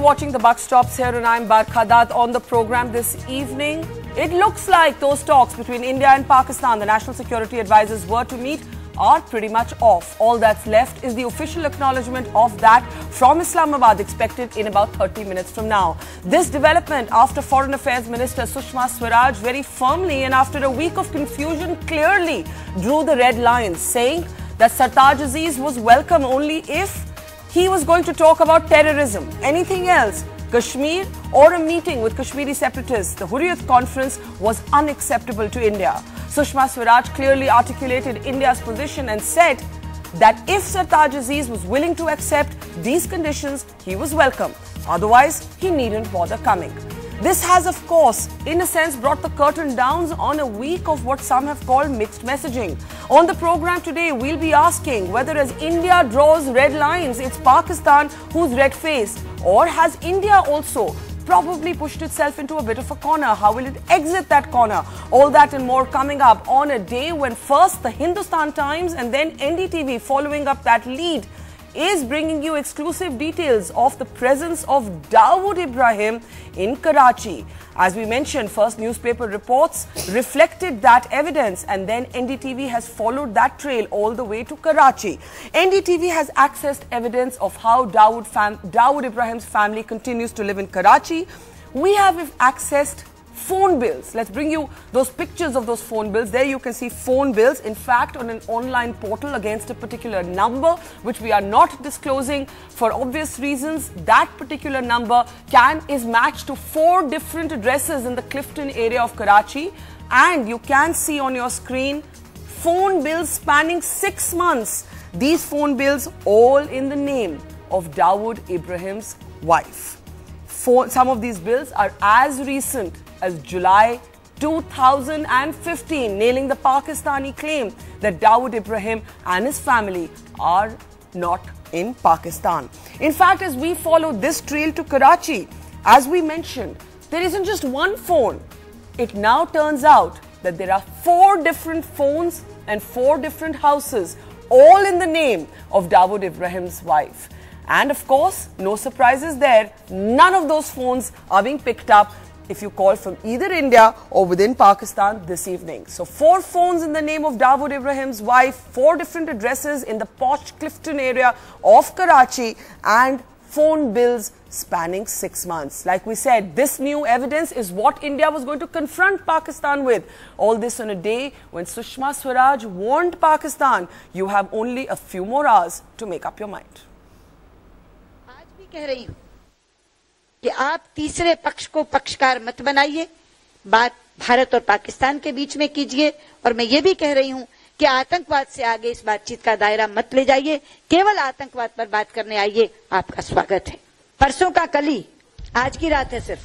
watching The Buck Stops here and I'm Barkhadat. On the program this evening, it looks like those talks between India and Pakistan, the National Security Advisors were to meet, are pretty much off. All that's left is the official acknowledgement of that from Islamabad, expected in about 30 minutes from now. This development after Foreign Affairs Minister Sushma Swaraj very firmly and after a week of confusion clearly drew the red lines, saying that Sartaj Aziz was welcome only if he was going to talk about terrorism. Anything else, Kashmir or a meeting with Kashmiri separatists, the Hurriyat conference was unacceptable to India. Sushma Swaraj clearly articulated India's position and said that if Sartaj Aziz was willing to accept these conditions, he was welcome. Otherwise, he needn't bother coming. This has, of course, in a sense, brought the curtain down on a week of what some have called mixed messaging. On the program today, we'll be asking whether as India draws red lines, it's Pakistan who's red-faced, or has India also probably pushed itself into a bit of a corner? How will it exit that corner? All that and more coming up on a day when first the Hindustan Times and then NDTV, following up that lead, is bringing you exclusive details of the presence of Dawood Ibrahim in Karachi. As we mentioned, first newspaper reports reflected that evidence, and then NDTV has followed that trail all the way to Karachi. NDTV has accessed evidence of how Dawood Ibrahim's family continues to live in Karachi. We have accessed phone bills. Let's bring you those pictures of those phone bills. There you can see phone bills, in fact, on an online portal against a particular number, which we are not disclosing for obvious reasons. That particular number is matched to 4 different addresses in the Clifton area of Karachi. And you can see on your screen phone bills spanning 6 months. These phone bills all in the name of Dawood Ibrahim's wife. Some of these bills are as recent as July 2015, nailing the Pakistani claim that Dawood Ibrahim and his family are not in Pakistan. In fact, as we follow this trail to Karachi, as we mentioned, there isn't just one phone. It now turns out that there are 4 different phones and 4 different houses, all in the name of Dawood Ibrahim's wife. And of course, no surprises there. None of those phones are being picked up if you call from either India or within Pakistan this evening. So 4 phones in the name of Dawood Ibrahim's wife, 4 different addresses in the posh Clifton area of Karachi, and phone bills spanning 6 months. Like we said, this new evidence is what India was going to confront Pakistan with. All this on a day when Sushma Swaraj warned Pakistan, you have only a few more hours to make up your mind. आज भी कह रही हूं कि आप तीसरे पक्ष को पक्षकार मत बनाइए, बात भारत और पाकिस्तान के बीच में कीजिए। और मैं ये भी कह रही हूं कि आतंकवाद से आगे इस बातचीत का दायरा मत ले जाइए, केवल आतंकवाद पर बात करने आइए, आपका स्वागत है। परसों का कली, आज की रात है सिर्फ,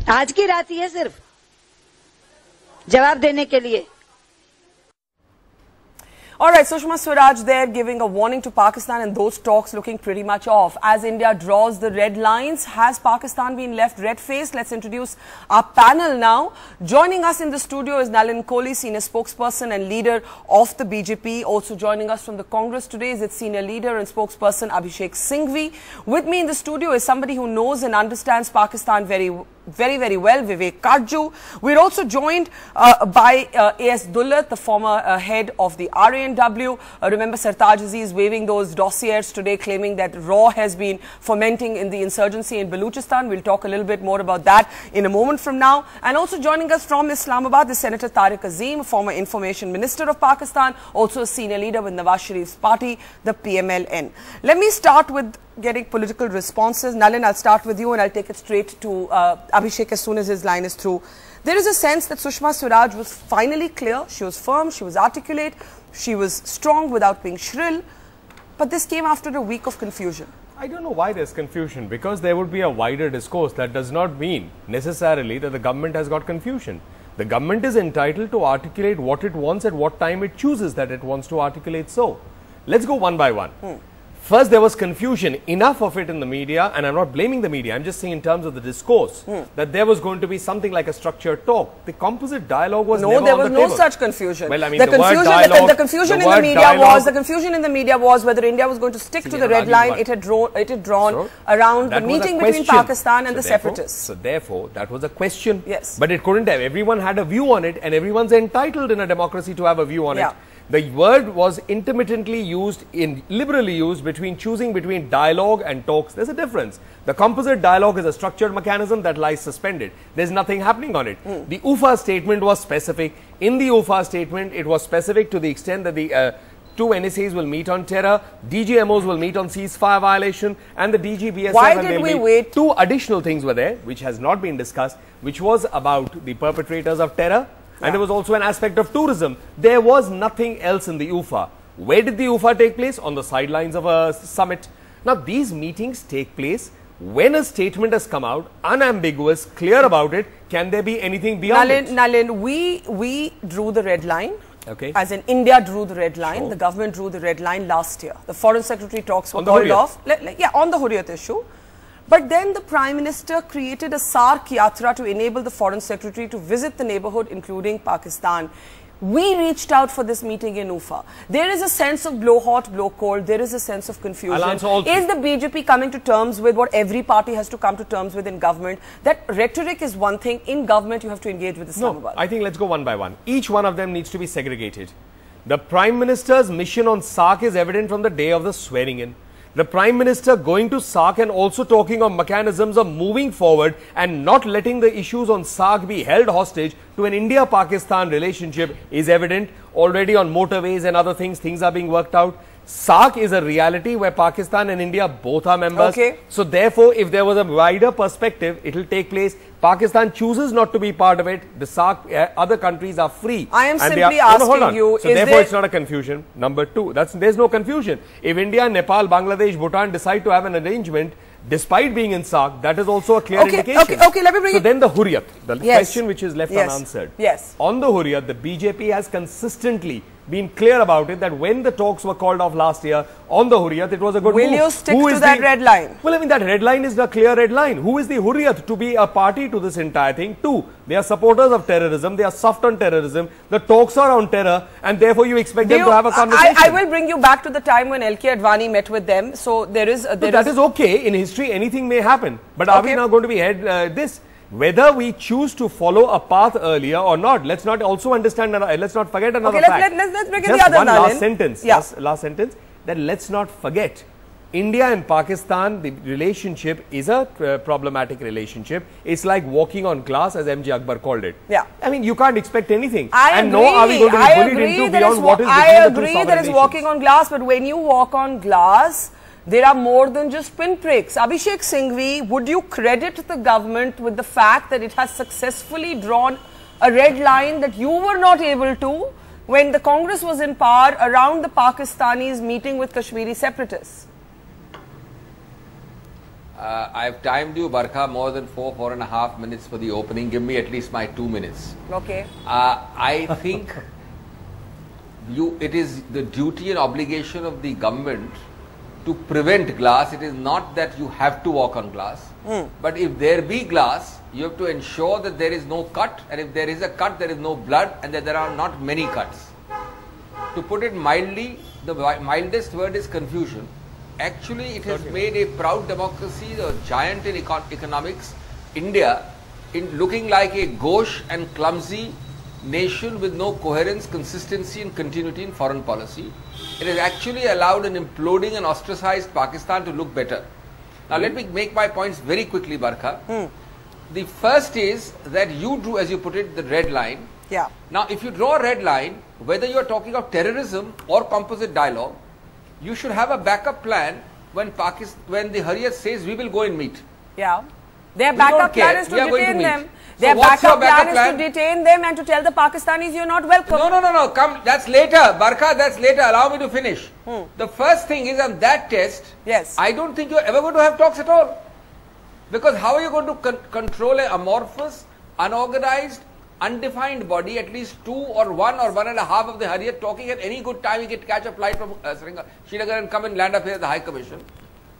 आज की रात ही है सिर्फ जवाब देने के लिए। All right, Sushma Swaraj there giving a warning to Pakistan, and those talks looking pretty much off. As India draws the red lines, has Pakistan been left red-faced? Let's introduce our panel now. Joining us in the studio is Nalin Kohli, senior spokesperson and leader of the BJP. Also joining us from the Congress today is its senior leader and spokesperson Abhishek Singhvi. With me in the studio is somebody who knows and understands Pakistan very well, Vivek Karju. We're also joined by A.S. Dullat, the former head of the RANW. Remember Sartaj Aziz waving those dossiers today, claiming that RAW has been fomenting in the insurgency in Baluchistan. We'll talk a little bit more about that in a moment from now. And also joining us from Islamabad is Senator Tariq Azim, former Information Minister of Pakistan, also a senior leader with Nawaz Sharif's party, the PMLN. Let me start with getting political responses. Nalin, I'll start with you and I'll take it straight to Abhishek as soon as his line is through. There is a sense that Sushma Swaraj was finally clear. She was firm, she was articulate, she was strong without being shrill. But this came after a week of confusion. I don't know why there's confusion, because there would be a wider discourse. That does not mean necessarily that the government has got confusion. The government is entitled to articulate what it wants at what time it chooses that it wants to articulate so. Let's go one by one. First, there was confusion, enough of it in the media, and I'm not blaming the media, I'm just saying in terms of the discourse, that there was going to be something like a structured talk. The composite dialogue was never on the table. No, there was no such confusion. Well, I mean, the confusion in the media was whether India was going to stick to the red line it had drawn around the meeting between Pakistan and the separatists. So therefore, that was a question. Yes. But it couldn't have. Everyone had a view on it, and everyone's entitled in a democracy to have a view on it. The word was intermittently used, liberally used, choosing between dialogue and talks. There's a difference. The composite dialogue is a structured mechanism that lies suspended. There's nothing happening on it. The UFA statement was specific. In the UFA statement, it was specific to the extent that the two NSAs will meet on terror, DGMOs will meet on ceasefire violation, and the DGBSF. Why did we wait? Two additional things were there, which has not been discussed, which was about the perpetrators of terror. And there was also an aspect of tourism. There was nothing else in the UFA. Where did the UFA take place? On the sidelines of a summit. Now, these meetings take place when a statement has come out, unambiguous, clear about it. Can there be anything beyond it? Nalin, we drew the red line. Okay. As in India drew the red line. Sure. The government drew the red line last year. The Foreign Secretary talks were called off. On the Hurriyat issue. But then the Prime Minister created a Sark Yatra to enable the Foreign Secretary to visit the neighborhood, including Pakistan. We reached out for this meeting in UFA. There is a sense of blow hot, blow cold. There is a sense of confusion. Is the BJP coming to terms with what every party has to come to terms with in government? That rhetoric is one thing. In government, you have to engage with Islamabad. No, I think let's go one by one. Each one of them needs to be segregated. The Prime Minister's mission on SARC is evident from the day of the swearing in. The Prime Minister going to SARC and also talking of mechanisms of moving forward and not letting the issues on SARC be held hostage to an India-Pakistan relationship is evident. Already on motorways and other things, things are being worked out. SARC is a reality where Pakistan and India both are members. Okay. So therefore, if there was a wider perspective, it will take place. Pakistan chooses not to be part of it. The SARC, other countries are free. I am simply asking you. So therefore, it's not a confusion. Number two, there's no confusion. If India, Nepal, Bangladesh, Bhutan decide to have an arrangement, despite being in SARC, that is also a clear indication. Okay, let me bring it. So then the Hurriyat, the question which is left unanswered. Yes. On the Hurriyat, the BJP has consistently been clear about it that when the talks were called off last year on the Hurriyat, it was a good move. Will you stick to that red line? Well, I mean, that red line is the clear red line. Who is the Hurriyat to be a party to this entire thing? Two, they are supporters of terrorism. They are soft on terrorism. The talks are on terror, and therefore you expect them to have a conversation. I will bring you back to the time when LK Advani met with them. So that is okay. In history, anything may happen. But are we now going to be this? Whether we choose to follow a path earlier or not, let's not also understand, let's not forget another fact. Let's break Just the other one last sentence, last sentence, that let's not forget, India and Pakistan, the relationship is a problematic relationship. It's like walking on glass, as MJ Akbar called it. Yeah. I mean, you can't expect anything. Are we going to be bullied into beyond what is between the two sovereign nations. I agree that it's walking on glass, but when you walk on glass, there are more than just pinpricks. Abhishek Singhvi, would you credit the government with the fact that it has successfully drawn a red line that you were not able to when the Congress was in power around the Pakistanis meeting with Kashmiri separatists? I've timed you, Barkha, more than 4.5 minutes for the opening. Give me at least my 2 minutes. Okay. I think it is the duty and obligation of the government to prevent glass. It is not that you have to walk on glass, but if there be glass, you have to ensure that there is no cut, and if there is a cut, there is no blood, and that there are not many cuts. To put it mildly, the mildest word is confusion. Actually, it has made a proud democracy, a giant in economics, India, in looking like a gauche and clumsy nation with no coherence, consistency and continuity in foreign policy. It has actually allowed an imploding and ostracized Pakistan to look better. Now let me make my points very quickly, Barkha. The first is that you drew, as you put it, the red line. Yeah. Now if you draw a red line, whether you are talking of terrorism or composite dialogue, you should have a backup plan when the Hurriyat says we will go and meet. Yeah. Their backup plan is to detain them. Their So backup plan is to detain them and to tell the Pakistanis you're not welcome. No. Come, that's later. Barkha, that's later. Allow me to finish. The first thing is on that test, I don't think you're ever going to have talks at all. Because how are you going to control an amorphous, unorganized, undefined body, at least 2 or 1 or 1.5 of the Harriet talking at any good time, he can catch a flight from Srinagar and come and land up here at the High Commission.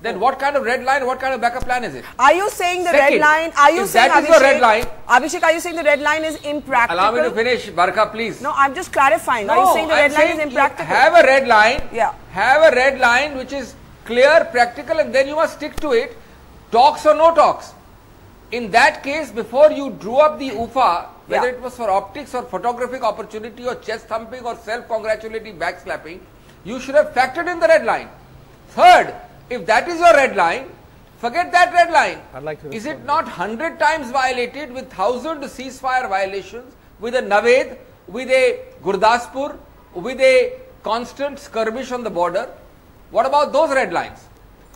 Then what kind of red line, what kind of backup plan is it? Are you saying the Second, red line, are you saying, that is your red line, Abhishek, are you saying the red line is impractical? allow me to finish, Barkha, please. No, I'm just clarifying. No, are you saying the red line is impractical? Have a red line, have a red line which is clear, practical, and then you must stick to it, talks or no talks. In that case, before you drew up the UFA, whether it was for optics or photographic opportunity or chest thumping or self-congratulatory backslapping, you should have factored in the red line. Third, if that is your red line, forget that red line. Is it not 100 times violated with 1,000 ceasefire violations, with a Naved, with a Gurdaspur, with a constant skirmish on the border? What about those red lines?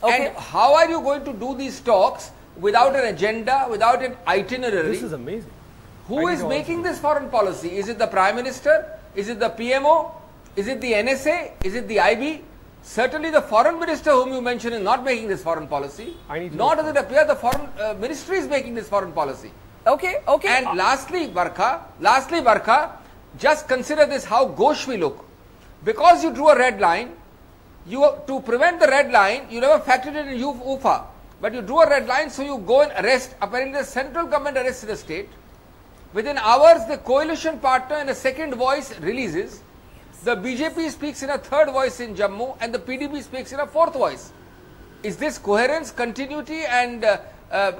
Okay. And how are you going to do these talks without an agenda, without an itinerary? This is amazing. Who is making this foreign policy? Is it the Prime Minister? Is it the PMO? Is it the NSA? Is it the IB? Certainly the Foreign Minister whom you mentioned is not making this foreign policy. Nor does it appear the Foreign Ministry is making this foreign policy. Okay, okay. And lastly, Barkha, just consider this, how gauche we look. Because you drew a red line, to prevent the red line, you never factored it in UFA. But you drew a red line, so you go and arrest. Apparently the central government arrests the state. Within hours, the coalition partner in a second voice releases. The BJP speaks in a third voice in Jammu and the PDP speaks in a fourth voice. Is this coherence, continuity and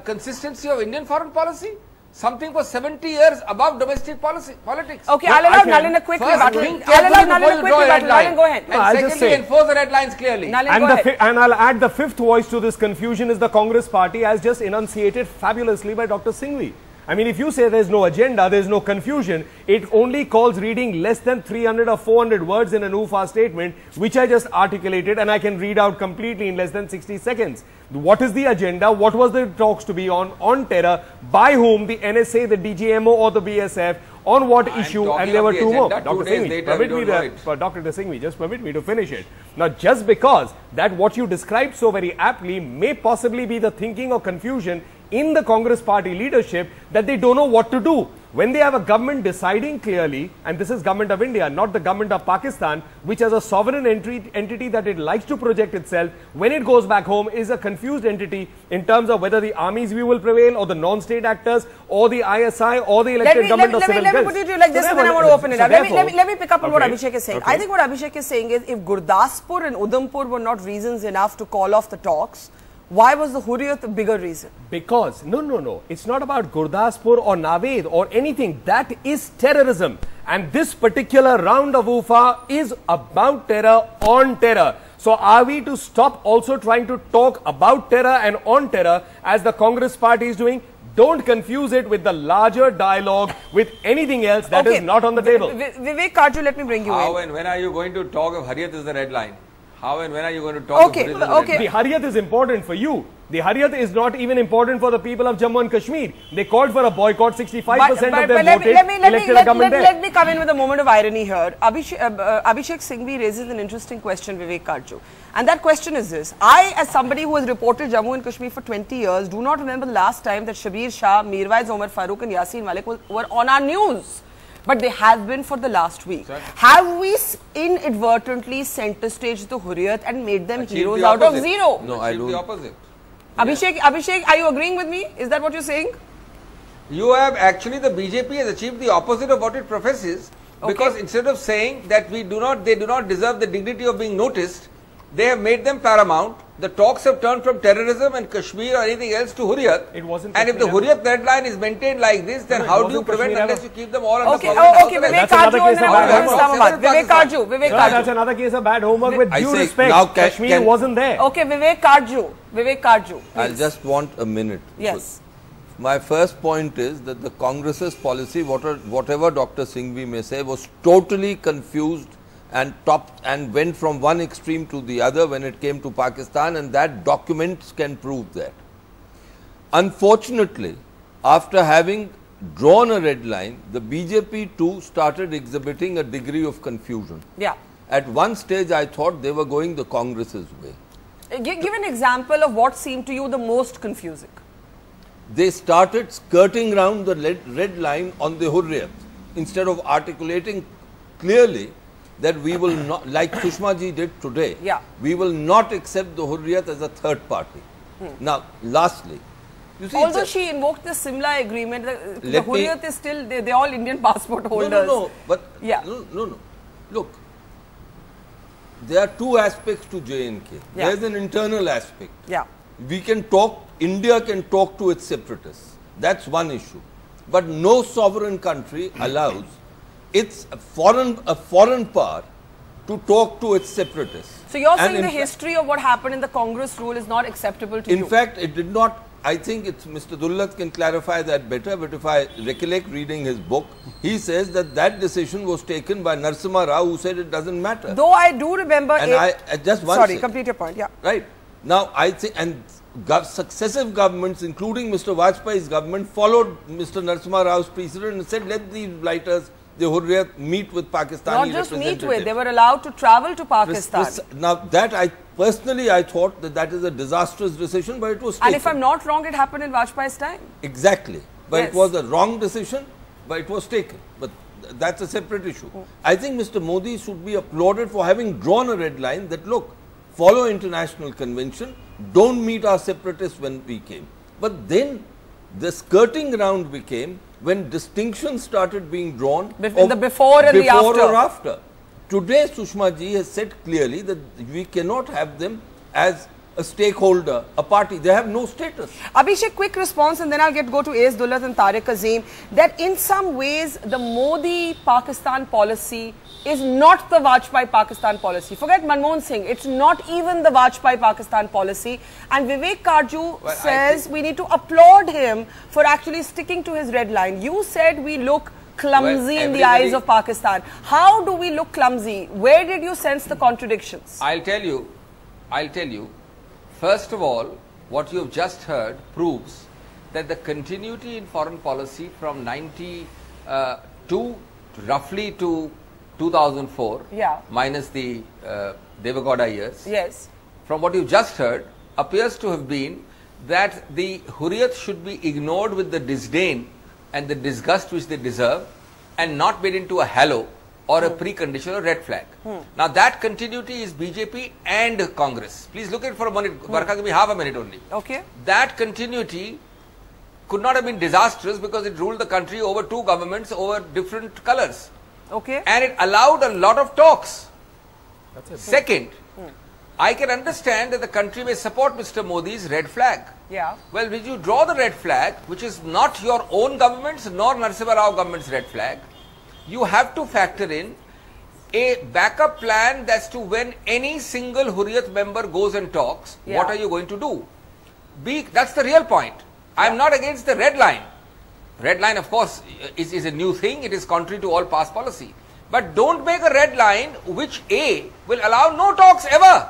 consistency of Indian foreign policy? Something for 70 years above domestic politics. Okay, I'll allow Nalin a quick rebuttal. Nalin, go ahead. And secondly, enforce the red lines clearly. Nalin, and I'll add the fifth voice to this confusion is the Congress party, as just enunciated fabulously by Dr. Singhvi. I mean, if you say there's no agenda, there's no confusion, it only calls reading less than 300 or 400 words in an UFA statement, which I just articulated and I can read out completely in less than 60 seconds. What is the agenda? What was the talks to be on terror? By whom? The NSA, the DGMO or the BSF? On what issue? And there were two more. Dr. Singhvi, just permit me to finish it. Now, just because that what you described so very aptly may possibly be the thinking or confusion in the Congress party leadership that they don't know what to do. When they have a government deciding clearly, and this is government of India, not the government of Pakistan, which has a sovereign entity that it likes to project itself, when it goes back home is a confused entity in terms of whether the army's view will prevail or the non-state actors or the ISI or the elected government of civil guilds. Let me put it to you like this and then I want to open it up. Let me pick up on what Abhishek is saying. I think what Abhishek is saying is if Gurdaspur and Udhampur were not reasons enough to call off the talks, why was the Hurriyat a bigger reason? Because, no. It's not about Gurdaspur or Naved or anything. That is terrorism. And this particular round of UFA is about terror on terror. So are we to stop also trying to talk about terror and on terror as the Congress party is doing? Don't confuse it with the larger dialogue with anything else that is not on the table. Vivek Karju, let me bring you in. How and when are you going to talk of Hurriyat is the red line? How and when are you going to talk about The Hurriyat is important for you. The Hurriyat is not even important for the people of Jammu and Kashmir. They called for a boycott. 65% of them voted, elected a government there. Let me come in with a moment of irony here. Abhishek Singhvi raises an interesting question, Vivek Karju. And that question is this. I, as somebody who has reported Jammu and Kashmir for 20 years, do not remember the last time that Shabir Shah, Mirwais Omar Farooq and Yasin Malik were on our news. But they have been for the last week. Sir. Have we inadvertently center staged the Hurriyat and made them heroes out of zero? No, I do the opposite. Abhishek, are you agreeing with me? Is that what you're saying? You have actually, the BJP has achieved the opposite of what it professes. Because instead of saying that they do not deserve the dignity of being noticed, they have made them paramount. The talks have turned from terrorism and Kashmir or anything else to Hurriyat. And if the Hurriyat red line is maintained like this, then how do you prevent unless you keep them all under Vivek Karju, That's another case of bad homework with due respect. Now Kashmir wasn't there. Okay, Vivek Karju. I'll just want a minute. Yes. My first point is that the Congress's policy, whatever Dr. Singhvi may say, was totally confused and went from one extreme to the other when it came to Pakistan, and that documents can prove that. Unfortunately, after having drawn a red line, the BJP too started exhibiting a degree of confusion. Yeah. At one stage, I thought they were going the Congress's way. Give an example of what seemed to you the most confusing. they started skirting around the red line on the Hurriyat instead of articulating clearly that we will not, like Sushma ji did today, we will not accept the Hurriyat as a third party. Now, lastly, you see, although she invoked the Simla agreement, the Hurriyat is still, they're all Indian passport holders. No, but no. Look, there are two aspects to J&K. There's an internal aspect. We can talk, India can talk to its separatists. That's one issue. But no sovereign country allows its a foreign power to talk to its separatists. So you're saying the history of what happened in the Congress rule is not acceptable to you? In fact, it did not. I think it's Mr. Dullat can clarify that better, but if I recollect reading his book, he says that that decision was taken by Narasimha Rao, who said it doesn't matter. Though I do remember... And just one Sorry, complete your point, Right. Now, I think, and successive governments, including Mr. Vajpayee's government, followed Mr. Narasimha Rao's precedent and said, let these blighters, the Hurriyat, meet with Pakistani Not just meet with, they were allowed to travel to Pakistan. Now, that I thought that is a disastrous decision, but it was taken. And if I'm not wrong, it happened in Vajpayee's time. Exactly. But it was a wrong decision, but it was taken. But that's a separate issue. I think Mr. Modi should be applauded for having drawn a red line that, look, follow international convention, don't meet our separatists when we came. But then the skirting around became when distinctions started being drawn in the before and the after. Or after. Today, Sushma ji has said clearly that we cannot have them as a stakeholder, a party. They have no status. Abhishek, quick response and then I'll go to A.S. Dullat and Tariq Azim, that in some ways the Modi-Pakistan policy is not the Vajpayee-Pakistan policy. Forget Manmohan Singh, it's not even the Vajpayee-Pakistan policy. And Vivek Karju says we need to applaud him for actually sticking to his red line. You said we look clumsy in the eyes of Pakistan. How do we look clumsy? Where did you sense the contradictions? I'll tell you. First of all, what you have just heard proves that the continuity in foreign policy from 92 roughly to 2004, minus the Devagowda years, from what you just heard, appears to have been that the Hurriyat should be ignored with the disdain and the disgust which they deserve and not made into a halo or a precondition or red flag. Now that continuity is BJP and Congress. Please look at it for a minute. Barkha, give me half a minute only. That continuity could not have been disastrous because it ruled the country over two governments over different colors. And it allowed a lot of talks. Second, I can understand that the country may support Mr. Modi's red flag. Well, when you draw the red flag, which is not your own government's nor Narasimha Rao government's red flag, you have to factor in a backup plan as to when any single Hurriyat member goes and talks, what are you going to do? That's the real point. I am not against the red line. Red line, of course, is a new thing. It is contrary to all past policy. But don't make a red line which will allow no talks ever.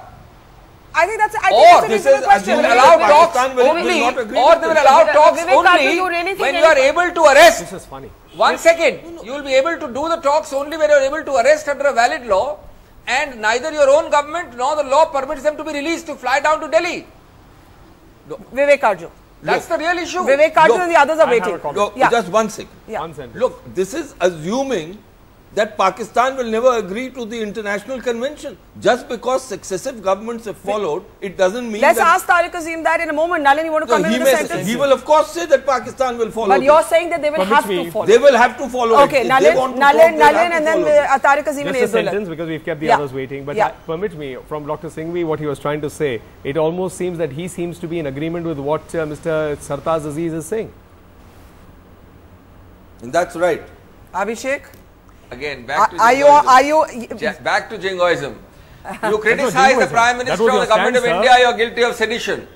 I think that's an interesting question. They will allow talks only, or they will allow talks only when you are able to arrest. This is funny. 1 second. You will be able to do the talks only when you are able to arrest under a valid law, and neither your own government nor the law permits them to be released to fly down to Delhi. Vivek Karju. That's the real issue. Vivek Karju and the others are waiting. Just 1 second. Look, this is assuming that Pakistan will never agree to the international convention. Just because successive governments have followed, it doesn't mean Let's ask Tariq Azim that in a moment. Nalin, you want to come in with the sentence? He will of course say that Pakistan will follow. But you're saying that they will have to follow. They will have to follow. Okay, Nalin and then Tariq Azim and Just a sentence because we've kept the others waiting. But permit me, from Dr. Singhvi, what he was trying to say, it almost seems that he seems to be in agreement with what Mr. Sartaj Aziz is saying. And that's right. Abhishek? Again, back to jingoism. You criticize the Prime Minister of the Government of India, you are guilty of sedition.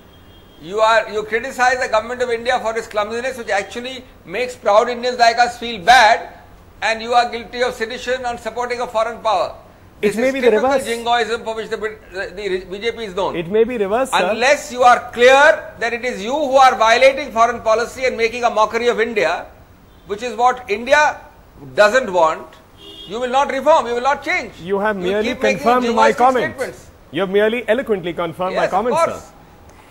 You criticize the Government of India for its clumsiness, which actually makes proud Indians like us feel bad, and you are guilty of sedition on supporting a foreign power. This is typical jingoism for which the BJP is known. It may be reversed, unless you are clear that it is you who are violating foreign policy and making a mockery of India, which is what India doesn't want. You will not reform, you will not change. You have merely confirmed my comments. You have merely eloquently confirmed my comments, sir.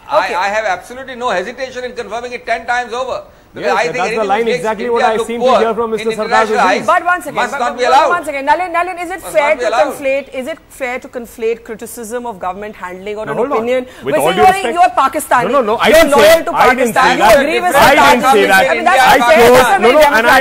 I have absolutely no hesitation in confirming it 10 times over. Yes, I think that's the line exactly what I seem to hear from Mr. Sartaj Aziz. But once again, once again, Nalin, is it fair to conflate? Is it fair to conflate criticism of government handling or an opinion? With all due respect, you are Pakistani. No, I didn't say that. I didn't say that. You agree with Sartaj? I didn't say that.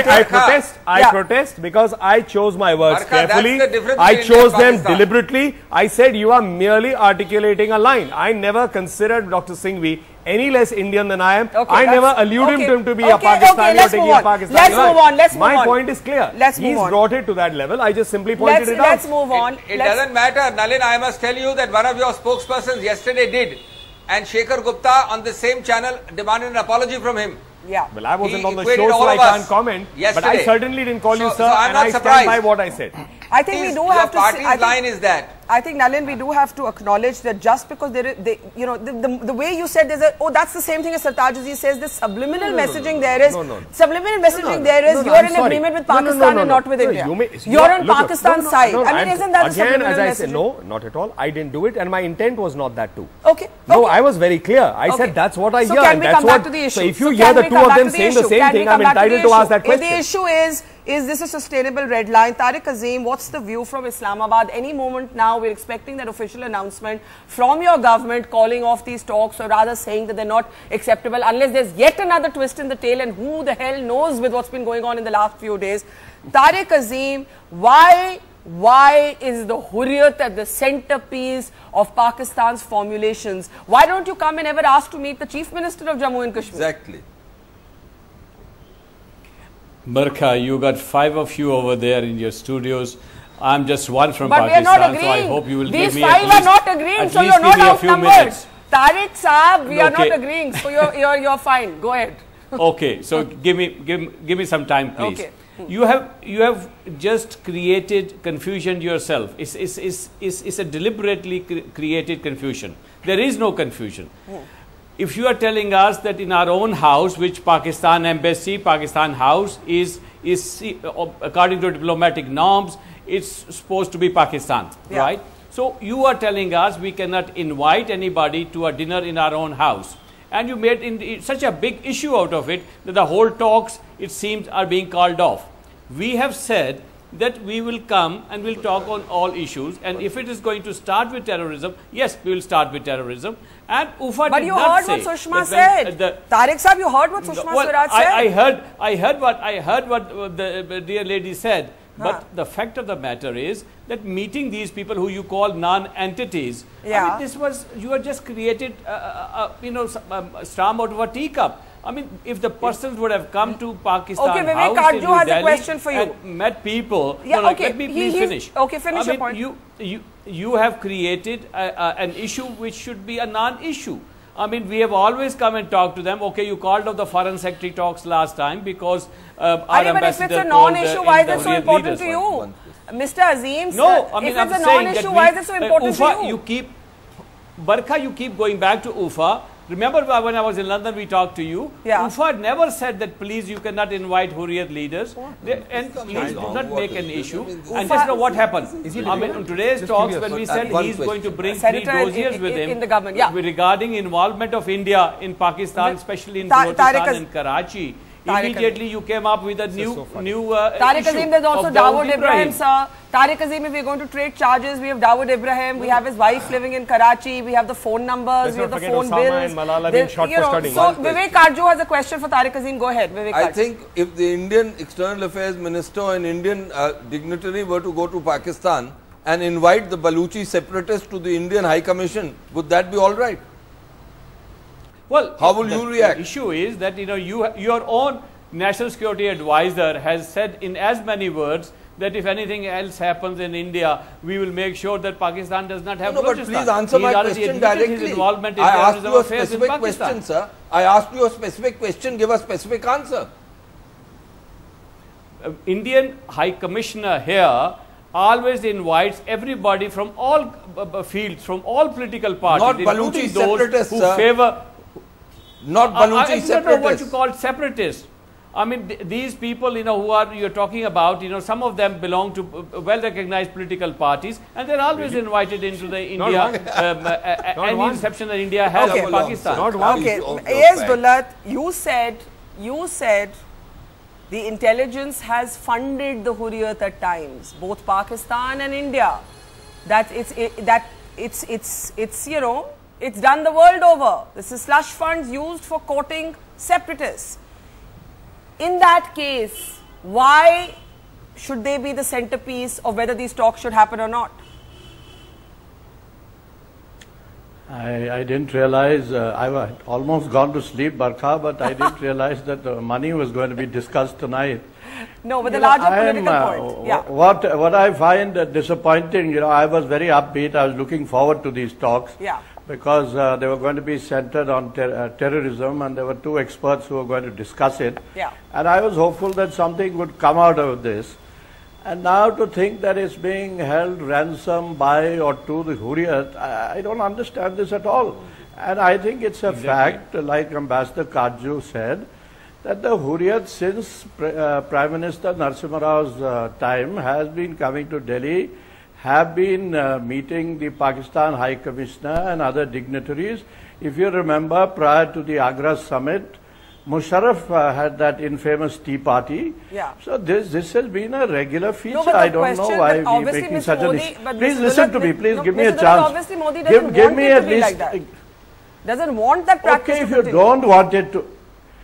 I protest. I protest because I chose my words carefully. I chose them deliberately. I said you are merely articulating a line. I never considered Dr. Singhvi any less Indian than I am. I never alluded to him to be a Pakistani or taking a Pakistani. Let's move on. My point is clear. He's brought it to that level. I just simply pointed it out. Let's move on. It doesn't matter. Nalin, I must tell you that one of your spokespersons yesterday did. And Shekhar Gupta on the same channel demanded an apology from him. Yeah. Well, I wasn't on the show, so I can't comment. Yesterday. But I certainly didn't call you sir, and I stand by what I said. I think we do have to. Your party's line is that. I think, Nalin, we do have to acknowledge that just because there is, the way you said there's a, that's the same thing as Sartaj Aziz says, the subliminal messaging there is, subliminal messaging there is, you're in agreement with Pakistan and not with India. You're on Pakistan's side. I mean, isn't that the subliminal messaging? Again, as I said, no, not at all. I didn't do it and my intent was not that too. Okay. No, I was very clear. I said that's what I hear. So can we come back to the issue? So if you hear the two of them saying the same thing, I'm entitled to ask that question. The issue is this a sustainable red line? Tariq Azim, what's the view from Islamabad? Any moment now, we're expecting that official announcement from your government calling off these talks, or rather saying that they're not acceptable unless there's yet another twist in the tail, and who the hell knows with what's been going on in the last few days. Tariq Azim, why is the Hurriyat at the centerpiece of Pakistan's formulations? Why don't you come and ever ask to meet the Chief Minister of Jammu and Kashmir? Exactly. Barkha, you got 5 of you over there in your studios. I'm just one from but Pakistan, we are not agreeing. So I hope you will These give me 5 are not agreeing, so you're not outnumbered. Tariq Saab, we are not agreeing, so you're fine. Go ahead. Okay, so give me some time, please. Okay. You have just created confusion yourself. It's a deliberately created confusion. There is no confusion. If you are telling us that in our own house, which Pakistan Embassy, Pakistan House is according to diplomatic norms, it's supposed to be Pakistan, right? So you are telling us we cannot invite anybody to a dinner in our own house. And you made such a big issue out of it that the whole talks, it seems, are being called off. We have said that we will come and we'll talk on all issues, and if it is going to start with terrorism, yes, we will start with terrorism. And UFA but did you not heard what Sushma said. Tariq Saab, you heard what Sushma Swaraj said. I heard what the dear lady said. But the fact of the matter is that meeting these people who you call non-entities, I mean, you are just created, storm out of a teacup. I mean, if the persons would have come to Pakistan House in New Delhi has a question for you. And met people, let me please finish. Okay, finish your point. You have created an issue which should be a non-issue. I mean, we have always come and talked to them. Okay, you called off the foreign secretary talks last time because our ambassador. But if it's a non-issue, why is it so important to you? Mr. Azim, no, I mean, if it's a non-issue, why is it so important to you? Barkha, you keep going back to UFA. Remember when I was in London, we talked to you. UFA never said that please you cannot invite Hurriyat leaders and please do not make an issue. And just know what happened. I mean, in today's talks, when we said he's going to bring 3 dossiers with him regarding involvement of India in Pakistan, especially in Balochistan and Karachi. Immediately you came up with a new Tariq Azim, there's also Dawood Ibrahim, sir. Tariq Azim, if we're going to trade charges, we have Dawood Ibrahim, we have his wife living in Karachi, we have the phone numbers, we have the phone bills. So Vivek Karju has a question for Tariq Azim. Go ahead, Vivek Karju. I think if the Indian External Affairs Minister and Indian dignitary were to go to Pakistan and invite the Baluchi separatists to the Indian High Commission, would that be all right? Well, how will you react? The issue is that your own National Security Advisor has said in as many words that if anything else happens in India, we will make sure that Pakistan does not have Balochistan. But please answer my question directly. I asked you a specific question, sir. I asked you a specific question. Give a specific answer. Indian High Commissioner here always invites everybody from all fields, from all political parties, not Baluchi those separatists, who favor. Not Baluchi separatists. I don't know what you call separatists. I mean, these people, you know, who are you're talking about, you know, some of them belong to well-recognized political parties, and they're always invited into the India any reception that India has in Pakistan. Not one. Okay, yes, Dullat, you said the intelligence has funded the Hurriyat at times, both Pakistan and India. That it's you know, it's done the world over. This is slush funds used for courting separatists. In that case, why should they be the centerpiece of whether these talks should happen or not? I didn't realize, I had almost gone to sleep, Barkha, but I didn't realize that the money was going to be discussed tonight. No, but the larger political point. Yeah. What I find disappointing, you know, I was very upbeat. I was looking forward to these talks. Yeah. Because they were going to be centered on terrorism, and there were two experts who were going to discuss it. Yeah. And I was hopeful that something would come out of this. And now to think that it's being held ransom by or to the Hurriyat, I don't understand this at all. And I think it's a fact, like Ambassador Kajju said, that the Hurriyat since Prime Minister Narasimha Rao's time has been coming to Delhi, have been meeting the Pakistan High Commissioner and other dignitaries. If you remember, prior to the Agra summit, Musharraf had that infamous tea party. Yeah. So this has been a regular feature. No, I don't know why we're making such an issue. Please listen to me. Please give me a chance. Obviously, Modi doesn't give want me it at to be least like that. Doesn't want that practice. Okay, if you don't want it to,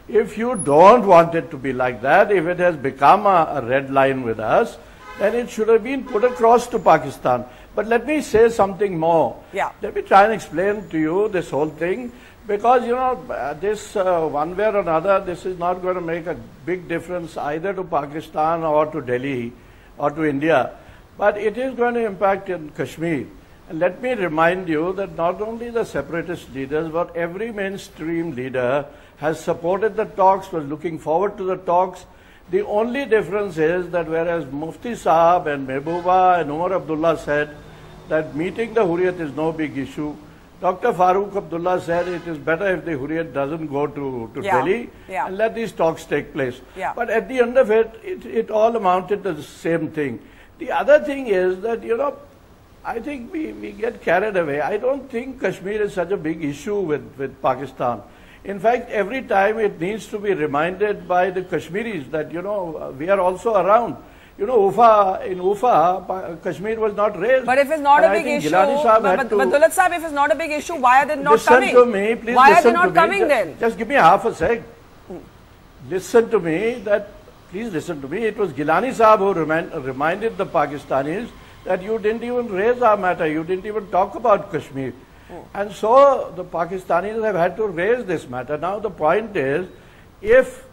if you don't want it to be like that, if it has become a red line with us, then it should have been put across to Pakistan. But let me say something more. Yeah. Let me try and explain to you this whole thing, because, you know, this one way or another, this is not going to make a big difference either to Pakistan or to Delhi or to India, but it is going to impact in Kashmir. And let me remind you that not only the separatist leaders, but every mainstream leader has supported the talks, was looking forward to the talks. The only difference is that whereas Mufti Saab and Mehbooba and Umar Abdullah said that meeting the Hurriyat is no big issue, Dr. Farooq Abdullah said it is better if the Hurriyat doesn't go to Delhi and let these talks take place. Yeah. But at the end of it, it all amounted to the same thing. The other thing is that, you know, I think we get carried away. I don't think Kashmir is such a big issue with Pakistan. In fact, every time it needs to be reminded by the Kashmiris that, you know, we are also around. You know, in Ufa, Kashmir was not raised. But if it's not a big issue, but Dullat Sahib, if it's not a big issue, why are they not coming? Listen to me, please. Why are they not coming then? Just give me half a sec. Listen to me, please listen to me. It was Gilani Sahib who reminded the Pakistanis that you didn't even raise our matter, you didn't even talk about Kashmir. And so the Pakistanis have had to raise this matter. Now the point is, if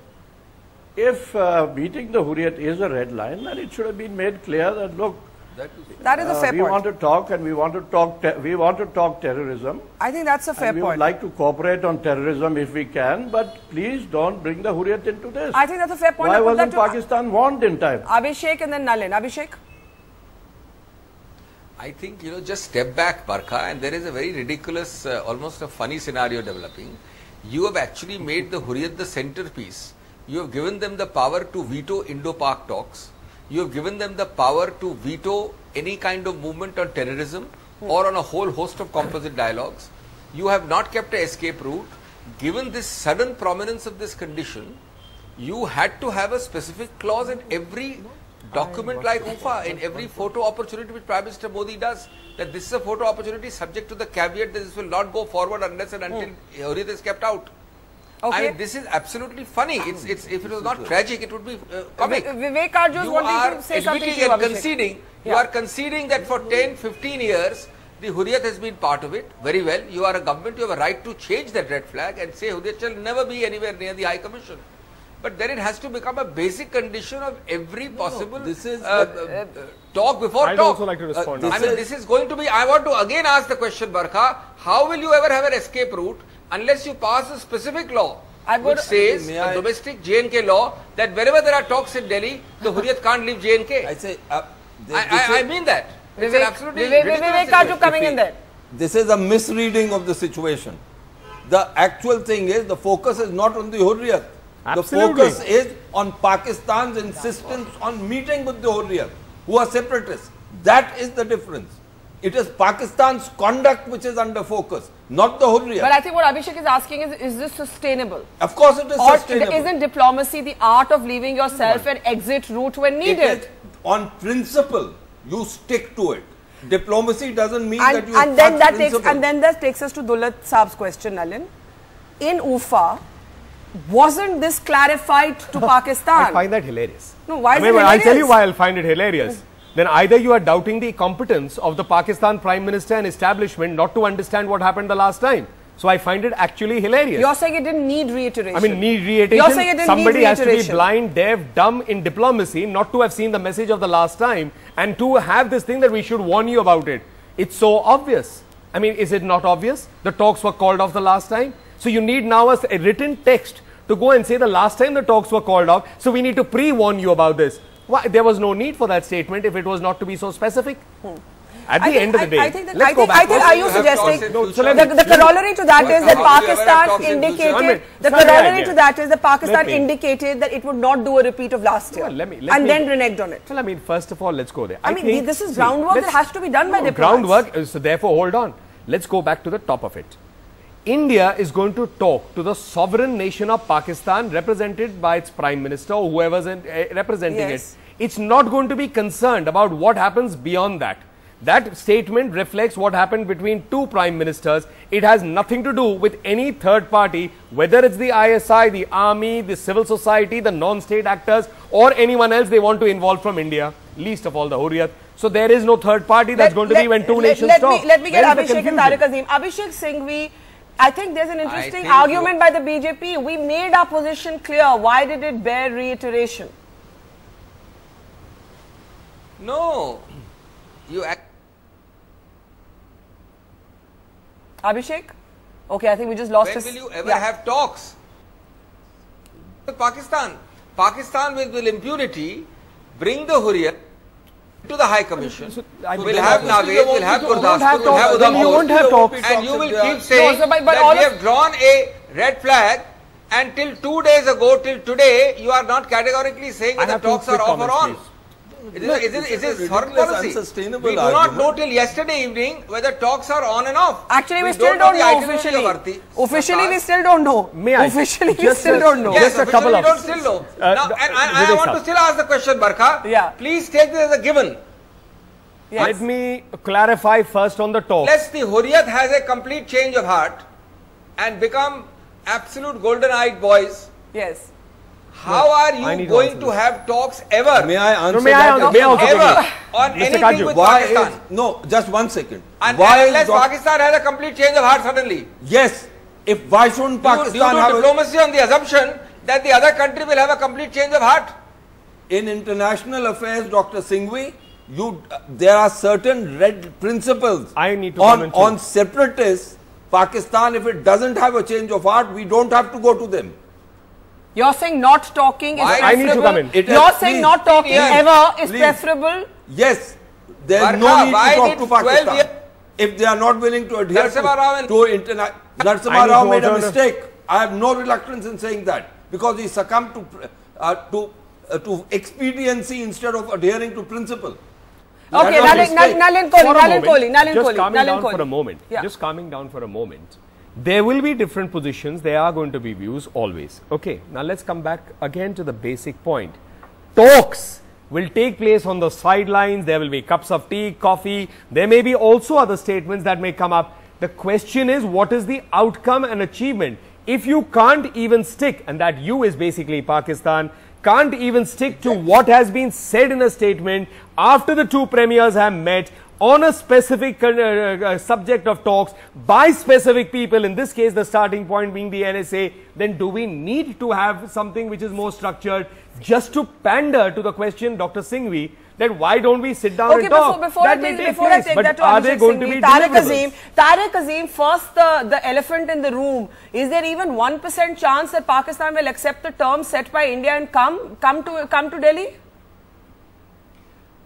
meeting the Hurriyat is a red line, then it should have been made clear that, look, that is a fair point. We want to talk, and we want to talk terrorism. I think that's a fair point. We would like to cooperate on terrorism if we can, but please don't bring the Hurriyat into this. I think that's a fair point. Why wasn't Pakistan warned in time? Abhishek and then Nalin. Abhishek? I think, you know, just step back, Barkha, and there is a very ridiculous, almost a funny scenario developing. You have actually made the Hurriyat the centerpiece. You have given them the power to veto Indo-Pak talks. You have given them the power to veto any kind of movement on terrorism or on a whole host of composite dialogues. You have not kept an escape route. Given this sudden prominence of this condition, you had to have a specific clause in every document like UFA, in every photo opportunity which Prime Minister Modi does, that this is a photo opportunity subject to the caveat that this will not go forward unless and until Hurriyat is kept out. Okay. I mean, this is absolutely funny. If it was not tragic, it would be comic. Vivek Arjun is wanting to say something to you, conceding. You are conceding that for 10, 15 years, the Hurriyat has been part of it. Very well. You are a government. You have a right to change that red flag and say Hurriyat shall never be anywhere near the High Commission. But then it has to become a basic condition of every possible talk before talk. I'd also like to respond. I mean, this is going to be, I want to again ask the question, Barkha, how will you ever have an escape route unless you pass a specific law which says, a domestic J&K law, that wherever there are talks in Delhi, the Hurriyat can't leave J&K. I say, I mean that. It's an absolutely Vivek Arjun coming in there. This is a misreading of the situation. The actual thing is, the focus is not on the Hurriyat. Absolutely. The focus is on Pakistan's insistence on meeting with the Hurriyat, who are separatists. That is the difference. It is Pakistan's conduct which is under focus, not the Hurriyat. But I think what Abhishek is asking is this sustainable? Of course it is Or sustainable. isn't diplomacy the art of leaving yourself an exit route when needed? It is on principle. You stick to it. Diplomacy doesn't mean that you and then touch that principle. takes, and then that takes us to Dulat Saab's question, Nalin. In UFA, wasn't this clarified to Pakistan? I find that hilarious. No, why is it I'll hilarious? tell you why I'll find it hilarious. Then either you are doubting the competence of the Pakistan Prime Minister and establishment not to understand what happened the last time. So I find it actually hilarious. You're saying it didn't need reiteration. I mean, need reiteration. You're saying it didn't Somebody need has to be reiteration. blind, deaf, dumb in diplomacy not to have seen the message of the last time and to have this thing that we should warn you about it. It's so obvious. I mean, is it not obvious? The talks were called off the last time. So you need now a written text to go and say the last time the talks were called off. So we need to pre-warn you about this. Why? There was no need for that statement if it was not to be so specific. At the end of the day, let's go back. Are you suggesting No, so the corollary to that is that Pakistan indicated the corollary to that is that Pakistan indicated that it would not do a repeat of last year and then reneged on it. Well, I mean, first of all, let's go there. I mean, this is groundwork that has to be done by diplomats. Groundwork, so therefore, hold on. Let's go back to the top of it. India is going to talk to the sovereign nation of Pakistan represented by its Prime Minister or whoever's representing Yes. it. It's not going to be concerned about what happens beyond that. That statement reflects what happened between two prime ministers. It has nothing to do with any third party, whether it's the ISI, the army, the civil society, the non-state actors, or anyone else they want to involve from India, least of all the Hurriyat. So there is no third party that's going to be when two nations talk. Let me get Where is the Abhishek and confusion? Tariq Azim. Abhishek Singhvi, I think there's an interesting argument by the BJP. We made our position clear. Why did it bear reiteration? No, you act. Abhishek? Okay, I think we just lost When his... will you ever have talks with Pakistan? Pakistan will impunity bring the Hurriyat to the High Commission. We'll have Naved, we'll have Gurdaspur, we'll have Then you won't have talks. and you will keep saying No, so but that all we of- have drawn a red flag, and till 2 days ago, till today, you are not categorically saying that the have two talks are quick off or on. comments, Is this foreign ridiculous, policy? unsustainable We do not argument. know till yesterday evening whether talks are on and off. Actually, we We still know don't the know itinerary of officially. Arti. Officially, we Sartaj. still don't know. May I? Officially, we Just still a- don't know. Yes, Just a couple officially of- we don't still know. Now, and I Vivek want to sir. still ask the question, Barkha. Yeah. Please take this as a given. Yes. Let me clarify first on the talk. Unless the Hurriyat has a complete change of heart and become absolute golden-eyed boys, Yes. how are I you need to going answer to this. have talks ever? May I answer may I that? answer- may I also Ever begin? on Mr. anything Kaju, with Why Pakistan? is, no, just 1 second. And why unless is Pakistan has a complete change of heart suddenly. Yes, why shouldn't Due Pakistan to have diplomacy on the assumption that the other country will have a complete change of heart. in international affairs, Dr. Singhvi, there are certain red principles I need to comment too. on separatists. Pakistan, if it doesn't have a change of heart, we don't have to go to them. You're saying not talking is Why? preferable. I need to come in. It You're has- saying please, not talking please, ever is please. preferable. Yes, there is no Barkha, need why to talk did to 12 Pakistan. years- If they are not willing to adhere Narasimha Rao and- to international... I Narasimha need Rao to made a also- mistake. I have no reluctance in saying that because he succumbed to expediency instead of adhering to principle. Okay, That was a mistake. Nalin For a Kohli, moment, Nalin just Kohli. calming down for a moment. Yeah. Just calming down for a moment. There will be different positions. There are going to be views always. Okay, now let's come back again to the basic point. Talks will take place on the sidelines. There will be cups of tea, coffee. There may be also other statements that may come up. The question is, what is the outcome and achievement? If you can't even stick, and that you is basically Pakistan, can't even stick to what has been said in a statement after the two premiers have met on a specific subject of talks by specific people, in this case the starting point being the NSA, then do we need to have something which is more structured just to pander to the question, Dr. Singhvi, that why don't we sit down Okay, and talk? before I take But that to are they Abhishek going to Singhvi, be Tariq deliverables? Azim, first the elephant in the room. Is there even 1% chance that Pakistan will accept the terms set by India and come to Delhi?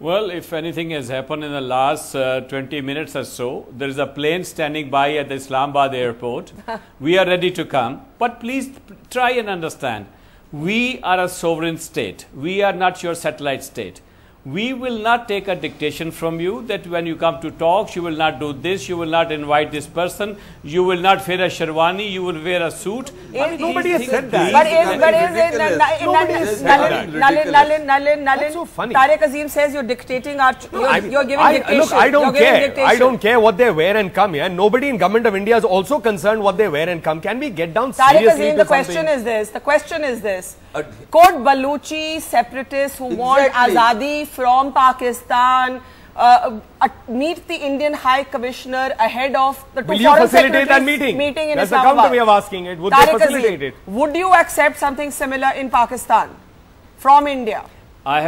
Well, if anything has happened in the last 20 minutes or so, there is a plane standing by at the Islamabad airport. We are ready to come. But please try and understand. We are a sovereign state. We are not your satellite state. We will not take a dictation from you that when you come to talks, you will not do this, you will not invite this person, you will not wear a sherwani, you will wear a suit. Nobody has said that. That's so funny. Tariq Azim says you're dictating our, you're giving dictation. Look, I don't care. I don't care what they wear and come here. Nobody in government of India is also concerned what they wear and come. Can we get down seriously? Tariq Azim, the question is this. Could Baluchi separatists who want Azadi from Pakistan meet the Indian High Commissioner ahead of the Will you facilitate that meeting? In That's the Islamabad? counter way of asking it. Would they facilitate it? Would you accept something similar in Pakistan from India? I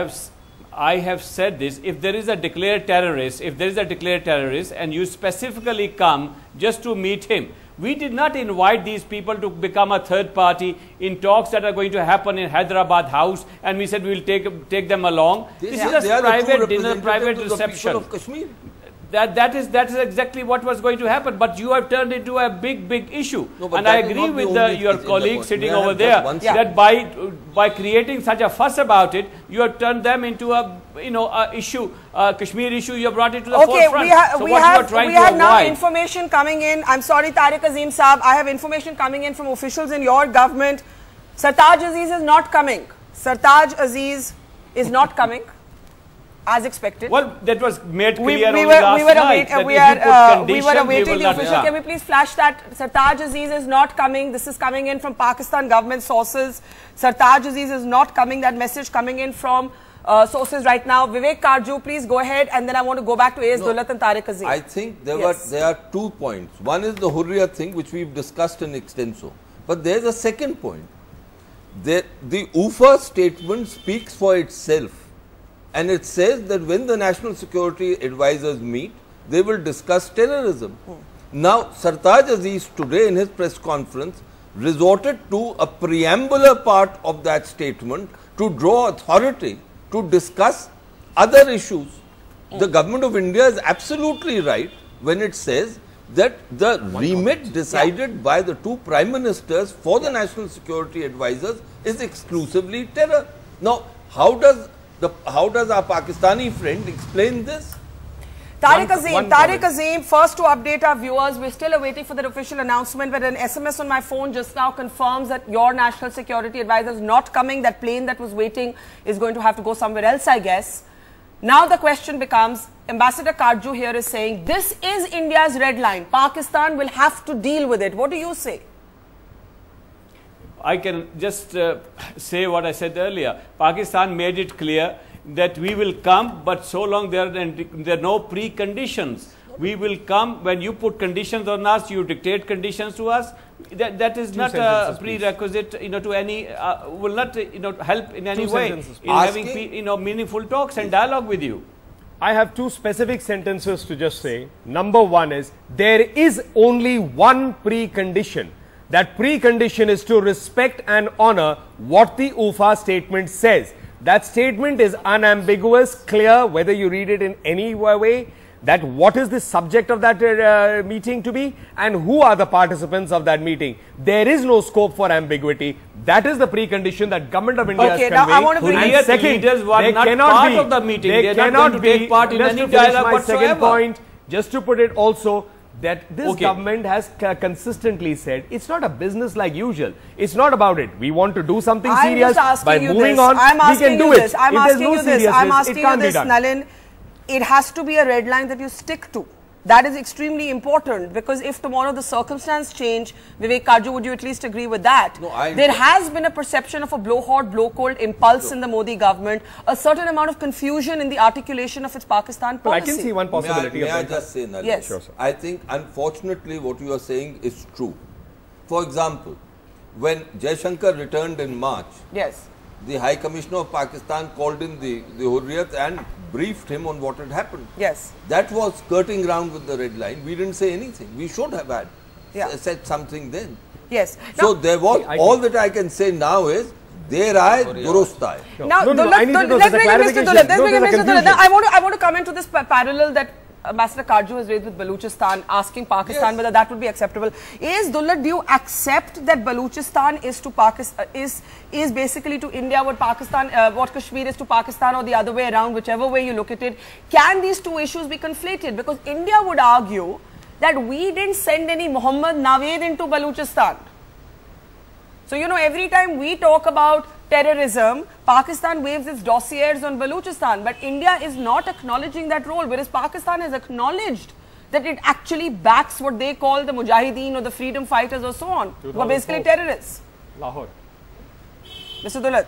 have said this. If there is a declared terrorist, and you specifically come just to meet him, we did not invite these people to become a third party in talks that are going to happen in Hyderabad House, and we said we will take them along. This is a private dinner, private reception. Of Kashmir. That is exactly what was going to happen, but you have turned into a big issue. No, and I agree with your colleague sitting over there that by creating such a fuss about it, you have turned them into a issue, Kashmir issue. You have brought it to the forefront. We have now information coming in. I'm sorry, Tariq Azim Saab. I have information coming in from officials in your government. Sartaj Aziz is not coming. Sartaj Aziz is not coming. As expected. Well, that was made clear last night. We were awaiting the official. Can we please flash that? Sartaj Aziz is not coming. This is coming in from Pakistan government sources. Sartaj Aziz is not coming. That message coming in from sources right now. Vivek Karju, please go ahead, and then I want to go back to A.S. Dulat and Tariq Aziz. I think there are 2 points. One is the Hurriyat thing, which we've discussed in extenso. But there's a second point. The UFA statement speaks for itself. And it says that when the National Security Advisors meet, they will discuss terrorism. Now, Sartaj Aziz today in his press conference resorted to a preambular part of that statement to draw authority to discuss other issues. The government of India is absolutely right when it says that the remit decided by the 2 prime ministers for the National Security Advisors is exclusively terror. Now, how does our Pakistani friend explain this? Tariq Azim, first to update our viewers, we're still awaiting for the official announcement, but an SMS on my phone just now confirms that your National Security Advisor is not coming. That plane that was waiting is going to have to go somewhere else, I guess. Now the question becomes, Ambassador Karju here is saying, this is India's red line. Pakistan will have to deal with it. What do you say? I can just say what I said earlier. Pakistan made it clear that we will come, but so long there are no preconditions. We will come. When you put conditions on us, you dictate conditions to us. That is not a prerequisite, to any will not help in any way in having meaningful talks and dialogue with you. I have 2 specific sentences to just say. Number 1 is there is only one precondition. That precondition is to respect and honor what the UFA statement says. That statement is unambiguous, clear, whether you read it in any way, that what is the subject of that meeting to be and who are the participants of that meeting. There is no scope for ambiguity. That is the precondition that government of India has conveyed. Now I want to bring in second, leaders were not part of the meeting. They cannot going to take part in any dialogue whatsoever. Second point, just to put it also, that this government has consistently said it's not a business like usual. It's not about it. We want to do something serious. By moving on, we can do it. I'm asking you this, Nalin. It has to be a red line that you stick to. That is extremely important, because if tomorrow the circumstance change, Vivek Karju, would you at least agree with that? No, there has been a perception of a blow hot, blow cold impulse in the Modi government, a certain amount of confusion in the articulation of its Pakistan policy. Well, I can see one possibility. May I just say, Nalin? Yes. Sure, sir. I think, unfortunately, what you are saying is true. For example, when Jaishankar returned in March, yes, the High Commissioner of Pakistan called in the Hurriyat and briefed him on what had happened. Yes. That was skirting around with the red line. We didn't say anything. We should have had said something then. Yes. So there was, all that I can say now is, there I durust aaye. Now, let's bring in Mr. Dulat. I want to come into this parallel that Ambassador Karju has raised with Balochistan, asking Pakistan whether that would be acceptable. Dullard, do you accept that Balochistan is to Pakistan, is basically to India what Pakistan, what Kashmir is to Pakistan, or the other way around, whichever way you look at it? Can these two issues be conflated? Because India would argue that we didn't send any Muhammad Nawed into Balochistan. So, you know, every time we talk about terrorism, Pakistan waves its dossiers on Balochistan, but India is not acknowledging that role, whereas Pakistan has acknowledged that it actually backs what they call the Mujahideen or the freedom fighters or so on, who are basically terrorists. Lahore. Mr. Dulat.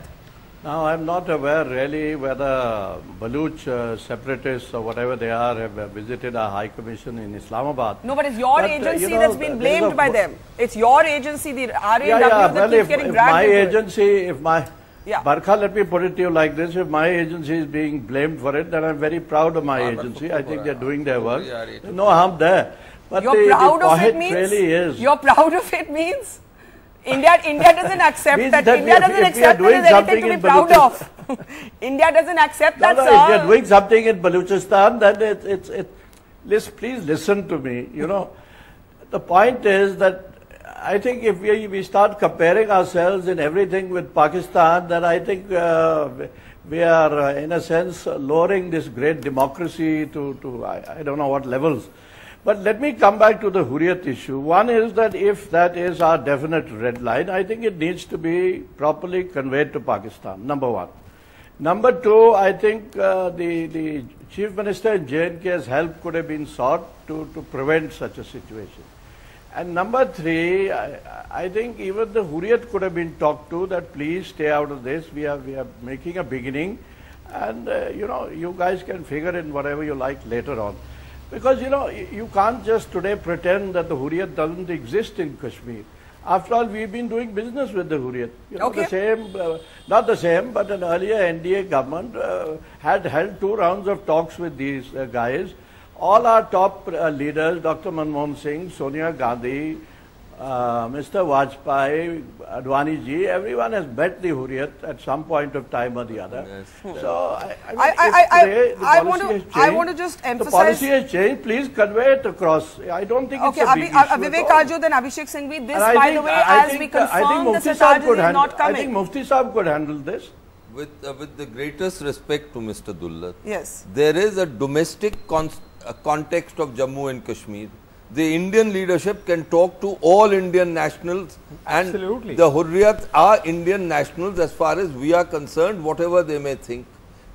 Now, I'm not aware really whether Baloch separatists or whatever they are have visited our High Commission in Islamabad. No, but it's your agency that's been blamed by them. It's your agency, the RAW, that keeps getting dragged into it. Barkha, let me put it to you like this. If my agency is being blamed for it, then I'm very proud of my agency. I think they're doing their work. There's no harm there. But you're proud of it means? Really is. You're proud of it means? India doesn't accept that. India doesn't accept that there's anything to be proud of. India doesn't accept that, sir. If you're doing something in Balochistan, then please listen to me. You know, the point is that I think if we start comparing ourselves in everything with Pakistan, then I think we are, in a sense, lowering this great democracy to I don't know what levels. But let me come back to the Hurriyat issue. One is that if that is our definite red line, I think it needs to be properly conveyed to Pakistan, number one. Number two, I think the Chief Minister in J&K's help could have been sought to prevent such a situation. And number three, I think even the Hurriyat could have been talked to that please stay out of this. We are making a beginning, and you know, you guys can figure in whatever you like later on. Because, you know, you can't just today pretend that the Hurriyat doesn't exist in Kashmir. After all, we've been doing business with the Hurriyat. You know, the same, not the same, but an earlier NDA government had held 2 rounds of talks with these guys. All our top leaders, Dr. Manmohan Singh, Sonia Gandhi, Mr. Vajpayee, Advani ji, everyone has met the Hurriyat at some point of time or the other. Yes. So, I want to just emphasize... The policy has changed. Please convey it across. I don't think it's a big issue. Vivek Karju, then Abhishek Singhvi. This, by the way, as we confirm, the Sartaj Aziz is not coming. I think Mufti Sahib could handle this. With the greatest respect to Mr. Dullard, yes, there is a domestic context of Jammu and Kashmir. The Indian leadership can talk to all Indian nationals, and absolutely, the Hurriyat are Indian nationals as far as we are concerned, whatever they may think.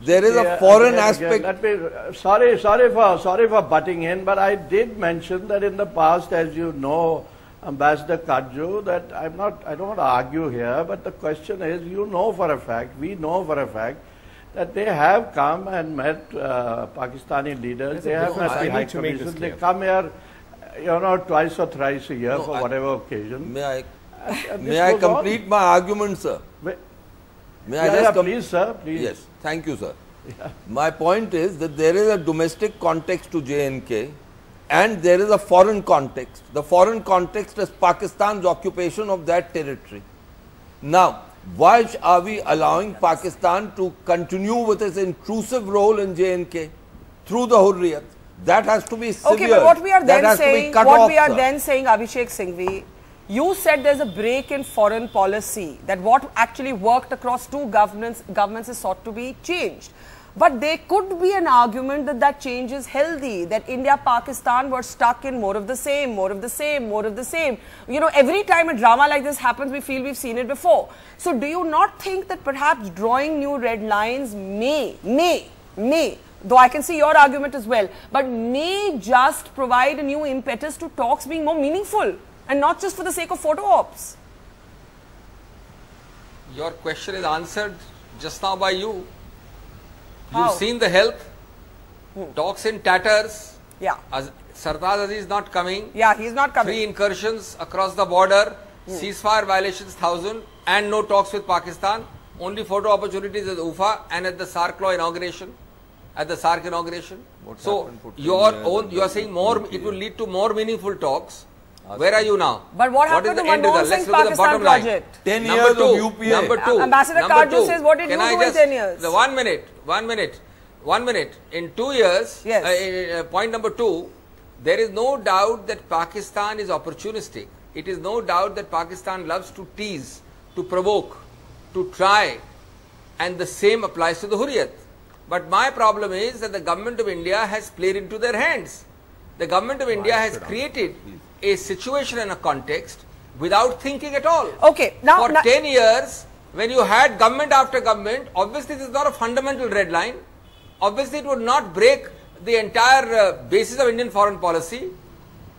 There is a foreign aspect. Sorry for butting in, but I did mention that in the past, as you know, Ambassador Karju, that I don't want to argue here, but the question is, you know for a fact, we know for a fact, that they have come and met Pakistani leaders. They have met the High Commission. They come here, you know, twice or thrice a year for whatever occasion. May I complete my argument, sir? May I just please, sir, please. Yes, thank you, sir. Yeah. My point is that there is a domestic context to J&K and there is a foreign context. The foreign context is Pakistan's occupation of that territory. Now, why are we allowing Pakistan to continue with its intrusive role in J&K through the Hurriyat? That has to be severe. Okay, but what we are then saying, Abhishek Singhvi, you said there's a break in foreign policy, that what actually worked across 2 governments is sought to be changed. But there could be an argument that that change is healthy, that India, Pakistan were stuck in more of the same, more of the same, more of the same. You know, every time a drama like this happens, we feel we've seen it before. So do you not think that perhaps drawing new red lines may, though I can see your argument as well, but may just provide a new impetus to talks being more meaningful and not just for the sake of photo ops? Your question is answered just now by you. How? You've seen the help, talks in tatters. Yeah. Sartaj Aziz is not coming. Yeah, he's not coming. 3 incursions across the border, ceasefire violations 1,000 and no talks with Pakistan. Only photo opportunities at UFA and at the SARC law inauguration. At the SARC inauguration. So, you are saying more, it will lead to more meaningful talks. Where are you now? But what happened to Manmohan Singh's Pakistan project? 10 years of UPA. Number two. Ambassador Karju says, what did you do in 10 years? 1 minute. 1 minute. In 2 years, Yes. Point number 2, there is no doubt that Pakistan is opportunistic. It is no doubt that Pakistan loves to tease, to provoke, to try, and the same applies to the Hurriyat. But my problem is that the government of India has played into their hands. The government of India has created a situation and a context without thinking at all. Okay, now... For 10 years, when you had government after government, obviously this is not a fundamental red line. Obviously it would not break the entire basis of Indian foreign policy.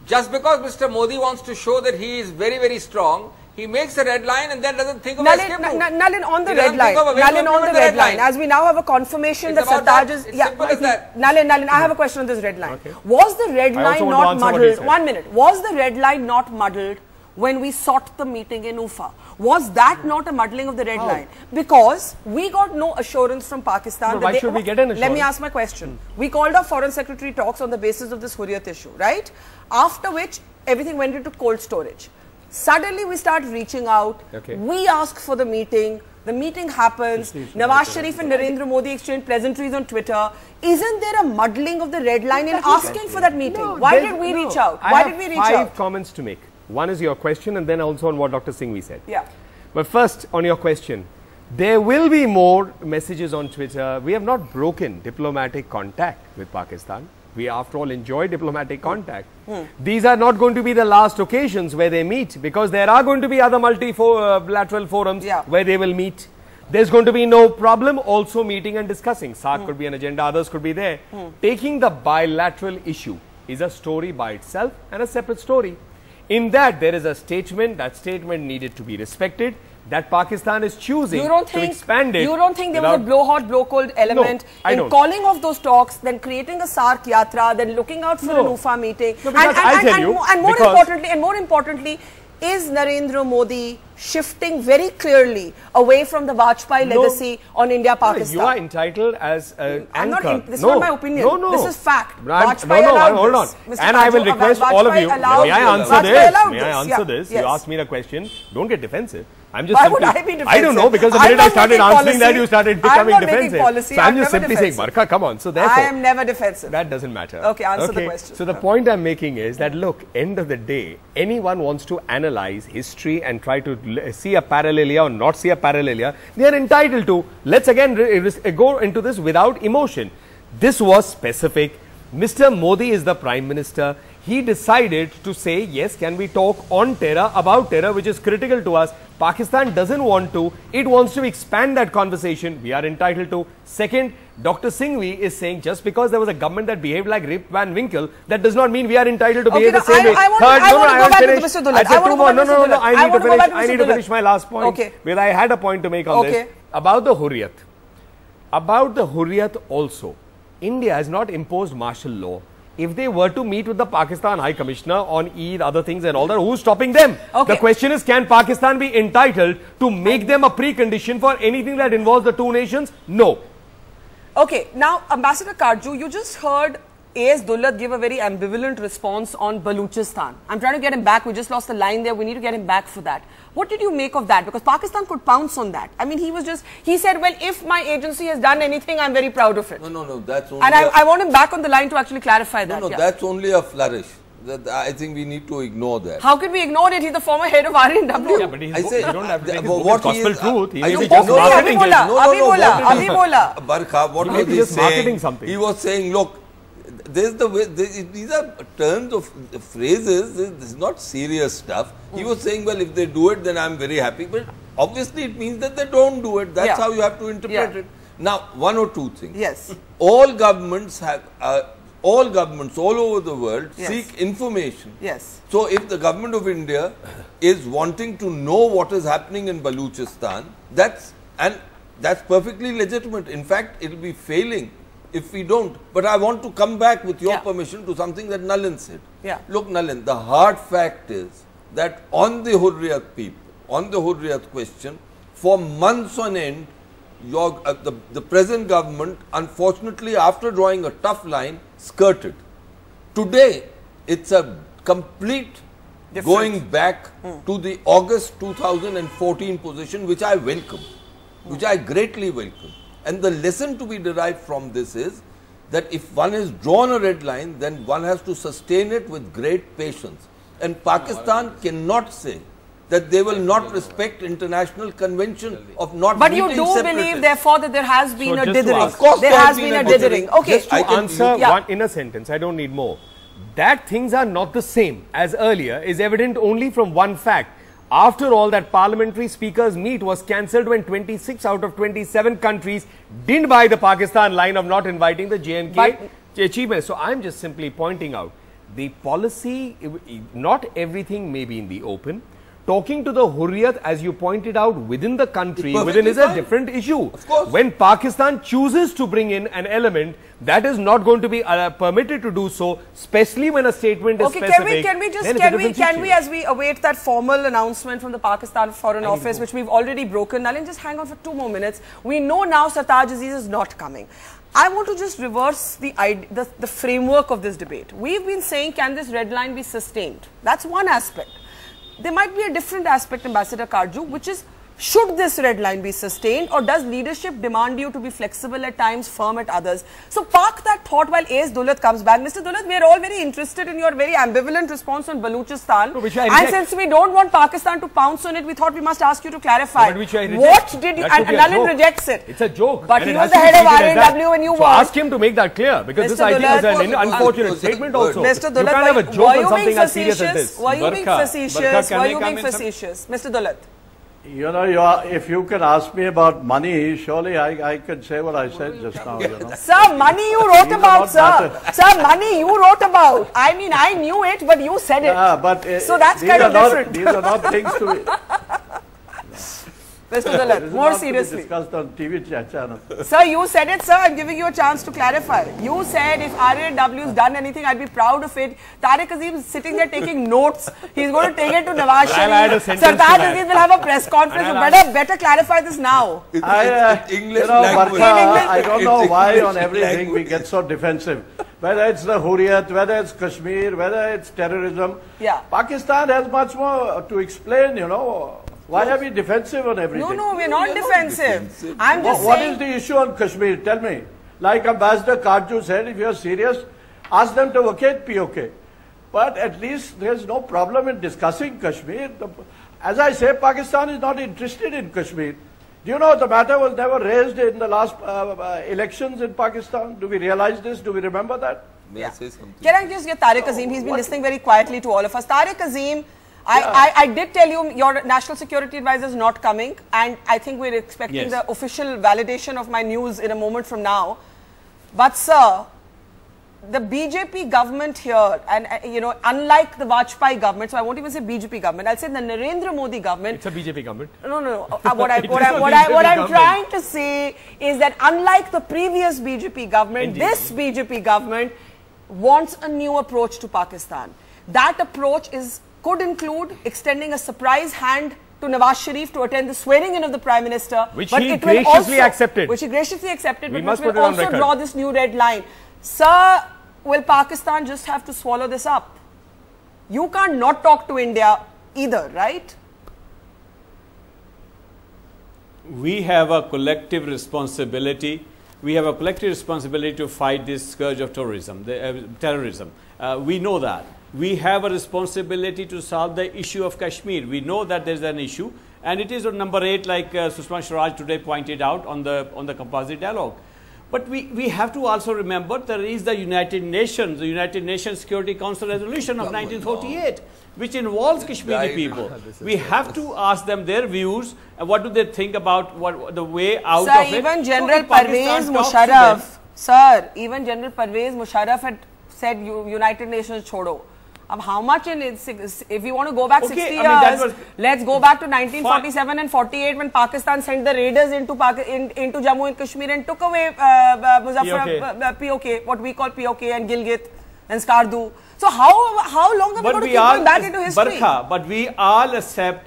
Just because Mr. Modi wants to show that he is very, very strong, he makes a red line and then doesn't think of escape route. Nalin, on the red line. Nalin, on the red line. As we now have a confirmation that Sartaj is... It's simple as that. Nalin, I have a question on this red line. Was the red line not muddled? 1 minute. Was the red line not muddled when we sought the meeting in Ufa? Was that not a muddling of the red line? Because we got no assurance from Pakistan. Why should we get an assurance? Let me ask my question. We called our foreign secretary talks on the basis of this Hurriyat issue, right? After which, everything went into cold storage. Suddenly, we start reaching out. We ask for the meeting. The meeting happens. Nawaz Sharif and Narendra Modi exchange pleasantries on Twitter. Isn't there a muddling of the red line in asking for that meeting? Why did we reach out? Why did we reach out? I have 5 comments to make. One is your question and then also on what Dr. Singhvi said. Yeah. But first, on your question, there will be more messages on Twitter. We have not broken diplomatic contact with Pakistan. We, after all, enjoy diplomatic contact. These are not going to be the last occasions where they meet, because there are going to be other multilateral forums where they will meet. There's going to be no problem also meeting and discussing. SAARC could be an agenda, others could be there. Taking the bilateral issue is a story by itself and a separate story. In that, there is a statement. That statement needed to be respected. That Pakistan is choosing to expand it. You don't think there was a blow hot, blow cold element in calling off those talks, then creating a SAARC yatra, then looking out for an UFA meeting? And more importantly, is Narendra Modi shifting very clearly away from the Vajpayee legacy on India-Pakistan? You are entitled as an anchor. This is not my opinion. This is fact. Hold on. And I will request all of you, may I answer this? May I answer this? You asked me a question. Don't get defensive. I'm just Why would I be defensive? I don't know, because the minute I started answering that, you started becoming defensive. So I'm just simply saying, Barkha, come on. So therefore, I am never defensive. That doesn't matter. Okay, answer the question. So the point I'm making is that, look, end of the day, anyone wants to analyze history and try to see a parallel here or not see a parallel here, they are entitled to. Let's again go into this without emotion. This was specific. Mr. Modi is the Prime Minister. He decided to say, yes, can we talk on terror, about terror, which is critical to us. Pakistan doesn't want to. It wants to expand that conversation. We are entitled to. Second, Dr. Singhvi is saying just because there was a government that behaved like Rip Van Winkle, that does not mean we are entitled to behave the same way. I need to finish my last point. Because I had a point to make on this. About the Hurriyat. About the Hurriyat also, India has not imposed martial law. If they were to meet with the Pakistan High Commissioner on Eid, other things and all that, who's stopping them? The question is, can Pakistan be entitled to make them a precondition for anything that involves the two nations? No. Okay, now Ambassador Karju, you just heard A.S. Dullat give a very ambivalent response on Baluchistan. I'm trying to get him back. We just lost the line there. We need to get him back for that. What did you make of that? Because Pakistan could pounce on that. I mean, he said, well, if my agency has done anything, I'm very proud of it. No, that's only... And I want him back on the line to actually clarify that. No, that's only a flourish. I think we need to ignore that. How can we ignore it? He's the former head of RNW. Yeah, but you don't have to take gospel truth. He is just marketing Barkha, what was he saying? He was saying, look, these are terms of phrases, this is not serious stuff. He was saying, well, if they do it, then I'm very happy. But obviously, it means that they don't do it. That's how you have to interpret it. Now, one or two things. Yes. All governments all over the world seek information. Yes. So, if the government of India is wanting to know what is happening in Baluchistan, that's perfectly legitimate. In fact, it will be failing if we don't. But I want to come back with your permission to something that Nalin said. Look, Nalin, the hard fact is that on the Hurriyat people, on the Hurriyat question, for months on end, the present government, unfortunately, after drawing a tough line, skirted. Today, it's a complete going back to the August 2014 position, which I welcome, which I greatly welcome. And the lesson to be derived from this is that if one has drawn a red line, then one has to sustain it with great patience. And Pakistan cannot say that they will not respect international convention of not But you meeting do separatists. believe, therefore, that there has been a dithering. Of course there has been a dithering. Okay. Just to answer one in a sentence, I don't need more. That things are not the same as earlier is evident only from one fact. After all, that parliamentary speakers meet was cancelled when 26 out of 27 countries didn't buy the Pakistan line of not inviting the J&K achievements. So I'm just simply pointing out the policy, not everything may be in the open. Talking to the Hurriyat, as you pointed out, within the country, within is a different issue. Of course. When Pakistan chooses to bring in an element, that is not going to be permitted to do so, especially when a statement is specific. Can we, as we await that formal announcement from the Pakistan Foreign Office, which we've already broken, Nalin, just hang on for 2 more minutes. We know now Sartaj Aziz is not coming. I want to just reverse the framework of this debate. We've been saying, can this red line be sustained? That's one aspect. There might be a different aspect, Ambassador Karju, which is, should this red line be sustained, or does leadership demand you to be flexible at times, firm at others? So park that thought while A.S. Dulat comes back. Mr. Dulat, we are all very interested in your very ambivalent response on Balochistan. And since we don't want Pakistan to pounce on it, we thought we must ask you to clarify. What did you, and Nalin rejects it. It's a joke. But he was the head of RAW and you so ask him to make that clear, because this I think is an unfortunate statement also. Mr. Dulat, you can't have a joke on something as serious as this. Were you being facetious? Were you being facetious? Mr. Dulat. You know, if you can ask me about money, surely I can say what I said just now, you know. Sir, money you wrote about, sir. Sir, money you wrote about. I mean, I knew it, but you said it. Yeah, but so that's kind of different. These are not things to be... Mr. Dulat, more seriously. Discussed on TV channel. Sir, you said it, sir. I'm giving you a chance to clarify. You said if RAW has done anything, I'd be proud of it. Tariq Aziz is sitting there taking notes. He's going to take it to Nawaz Sharif. Sartaj Aziz will have a press conference. So better clarify this now. English language. I don't know why on everything we get so defensive. Whether it's the Hurriyat, whether it's Kashmir, whether it's terrorism. Yeah. Pakistan has much more to explain, you know. Why are we defensive on everything? No, we're not defensive. I'm just saying. What is the issue on Kashmir? Tell me. Like Ambassador Karju said, if you're serious, ask them to vacate POK. But at least there's no problem in discussing Kashmir. As I say, Pakistan is not interested in Kashmir. Do you know the matter was never raised in the last elections in Pakistan? Do we realize this? Do we remember that? May I say something? Can I just get Tariq Azim? He's been listening very quietly to all of us. Tariq Azim, I did tell you your National Security Advisor is not coming, and I think we're expecting the official validation of my news in a moment from now. But sir, the BJP government here, and you know, unlike the Vajpayee government, so I won't even say BJP government, I'll say the Narendra Modi government. It's a BJP government. No. What I'm trying to say is that unlike the previous BJP government, this BJP government wants a new approach to Pakistan. That approach could include extending a surprise hand to Nawaz Sharif to attend the swearing in of the Prime Minister. Which he graciously accepted. Which he graciously accepted, we but which will also draw this new red line. Sir, will Pakistan just have to swallow this up? You can't not talk to India either, right? We have a collective responsibility. We have a collective responsibility to fight this scourge of terrorism. We know that. We have a responsibility to solve the issue of Kashmir. We know that there is an issue, and it is on number 8, like Sushma Swaraj today pointed out on the composite dialogue. But we have to also remember there is the United Nations Security Council resolution of 1948, which involves Kashmiri people. We have to ask them their views and what do they think about the way out of it. Sir, even General Parvez Musharraf, sir, even General Parvez Musharraf had said United Nations chodo. How much in it? If you want to go back 60 years, let's go back to 1947 and 48 when Pakistan sent the raiders into Jammu and Kashmir and took away POK, what we call POK, and Gilgit and Skardu. So how long are we going to keep going back into history? Barkha, but we all accept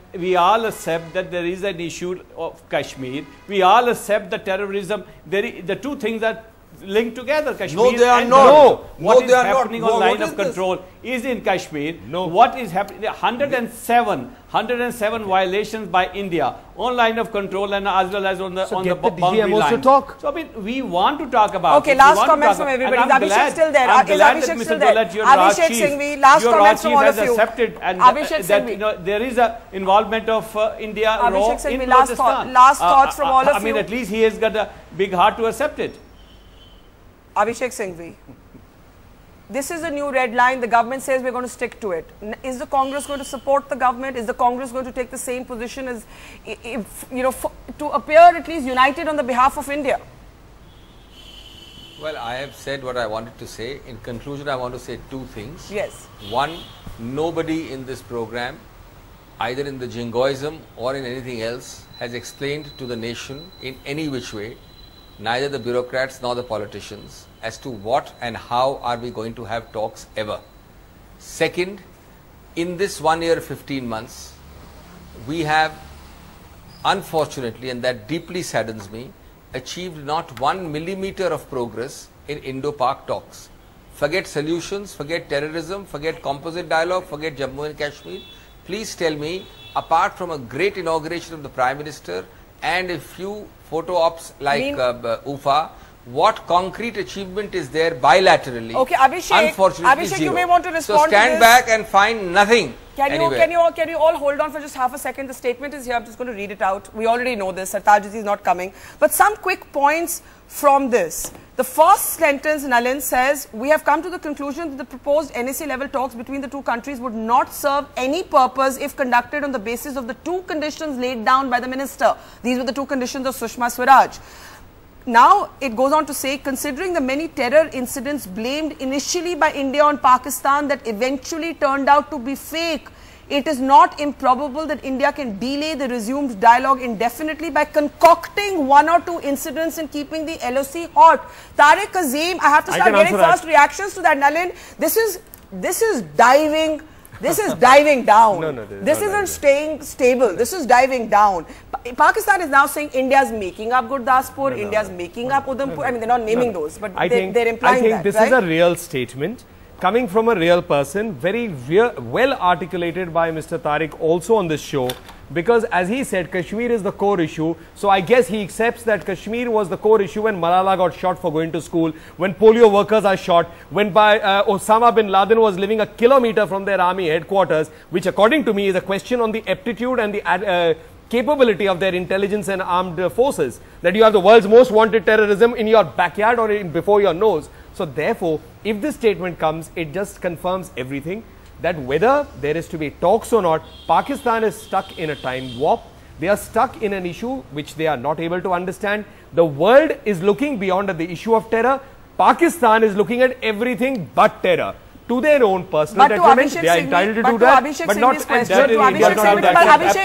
that there is an issue of Kashmir. We all accept the terrorism. The two things that linked together. Kashmir. No, they are and not. Jammu. No, What is they are not. happening on line of What is control is in Kashmir. No. What is happening? 107 violations by India on line of control and as well as on the boundary DGMOs line. to talk. So I mean, we want to talk about. Okay, it. last comments from everybody. Is Abhishek still there? Is Abhishek still there? Abhishek Singhvi, last comments from all of you. Accepted and Abhishek that Singhvi. there is a involvement of India Abhishek in Singhvi, Balochistan. last thoughts from all of I mean, you. at least he has got a big heart to accept it. Abhishek Singhvi, this is a new red line. The government says we're going to stick to it. Is the Congress going to support the government? Is the Congress going to take the same position as, to appear at least united on the behalf of India? Well, I have said what I wanted to say. In conclusion, I want to say two things. Yes. One, nobody in this program, either in the jingoism or in anything else, has explained to the nation in any which way, neither the bureaucrats nor the politicians, as to what and how are we going to have talks ever. Second, in this 1 year, 15 months, we have, unfortunately, and that deeply saddens me, achieved not 1 millimeter of progress in Indo-Pak talks. Forget solutions, forget terrorism, forget composite dialogue, forget Jammu and Kashmir. Please tell me, apart from a great inauguration of the Prime Minister and a few photo ops like UFA, what concrete achievement is there bilaterally? Okay, Abhishek, unfortunately, Abhishek, zero. you may want to respond So stand to this. back and find nothing. Can you all hold on for just half a second? The statement is here. I'm just going to read it out. We already know this. Sartaj Aziz is not coming. But some quick points from this. The first sentence, Nalin, says, we have come to the conclusion that the proposed NSA-level talks between the two countries would not serve any purpose if conducted on the basis of the two conditions laid down by the minister. These were the two conditions of Sushma Swaraj. Now, it goes on to say, considering the many terror incidents blamed initially by India on Pakistan that eventually turned out to be fake, it is not improbable that India can delay the resumed dialogue indefinitely by concocting 1 or 2 incidents and keeping the LOC hot. Tariq Azim, I have to start getting first reactions to that. Nalin, this is diving. This is diving down. This isn't staying stable. This is diving down. Pakistan is now saying India's making up Gurdaspur, India's making up Udhampur. I mean, they're not naming those, but they're implying that. I think this is a real statement coming from a real person, very well articulated by Mr. Tariq also on this show. Because as he said, Kashmir is the core issue. So I guess he accepts that Kashmir was the core issue when Malala got shot for going to school, when polio workers are shot, when Osama bin Laden was living a kilometer from their army headquarters, which according to me is a question on the aptitude and the capability of their intelligence and armed forces. That you have the world's most wanted terrorism in your backyard or before your nose. So therefore, if this statement comes, it just confirms everything. That whether there is to be talks or not, Pakistan is stuck in a time warp. They are stuck in an issue which they are not able to understand. The world is looking beyond at the issue of terror. Pakistan is looking at everything but terror. To their own personal detriment, they are entitled to do that. But not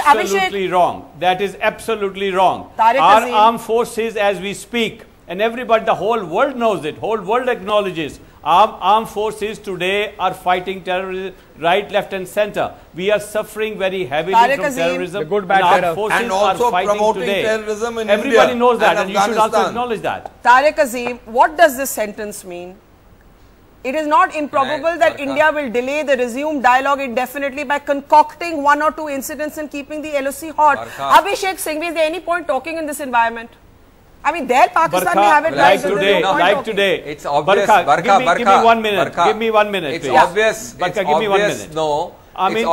absolutely wrong. That is absolutely wrong. Our armed forces, as we speak, and everybody, the whole world knows it, whole world acknowledges, armed forces today are fighting terrorism right, left and center. We are suffering very heavily from terrorism. The good, bad terror. Forces and also are fighting promoting today. Terrorism in Everybody India knows that, and you should Afghanistan. also acknowledge that. Tariq Azim, what does this sentence mean? It is not improbable that India will delay the resumed dialogue indefinitely by concocting 1 or 2 incidents and keeping the LOC hot. Abhishek Singhvi, is there any point talking in this environment? I mean, there Pakistan may have it like today. It's obvious. Give me 1 minute. Give me 1 minute. It's obvious. Give me 1 minute. No. I mean,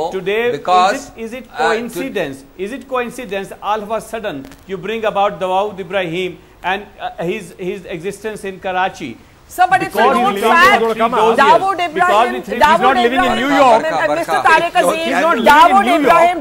today, because is it coincidence? Is it coincidence? All of a sudden, you bring about Dawood Ibrahim and his existence in Karachi. Sir, but it's a known fact. Dawood Ibrahim, he's not living in New York. Mr. Tariq Aziz,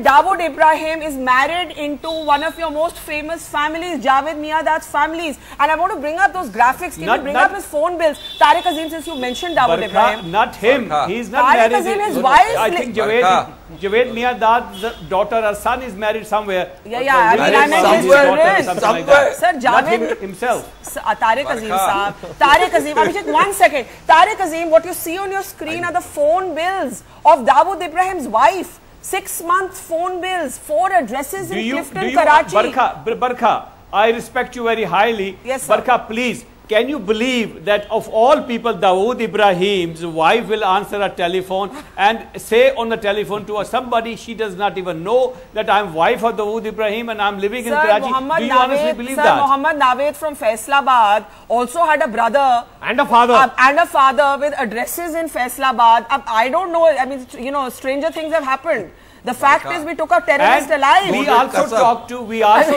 Dawood Ibrahim is married into one of your most famous families, Javed Miadad's families. And I want to bring up those graphics. Can you bring up his phone bills? Tariq Azim, since you mentioned Dawood Ibrahim. Not him. He's not married. Tariq Azim, his wife. I think Javed Miadad's daughter or son is married somewhere. Yeah, I meant his children. Somewhere. Sir, Javed. Not himself. Tariq Azim, sir. Tariq Azim. Abhishek, 1 second. Tariq Azim, what you see on your screen are the phone bills of Dawood Ibrahim's wife. 6-month phone bills, 4 addresses in Clifton, Karachi. Barkha, I respect you very highly. Yes, sir. Barkha, please Can you believe that of all people, Dawood Ibrahim's wife will answer a telephone and say on the telephone to somebody she does not even know that I'm wife of Dawood Ibrahim and I'm living in Karachi? Do you honestly believe that? Muhammad Naved from Faisalabad also had a brother and a father with addresses in Faisalabad. I don't know. I mean, you know, stranger things have happened. The fact is, we took a terrorist alive. We also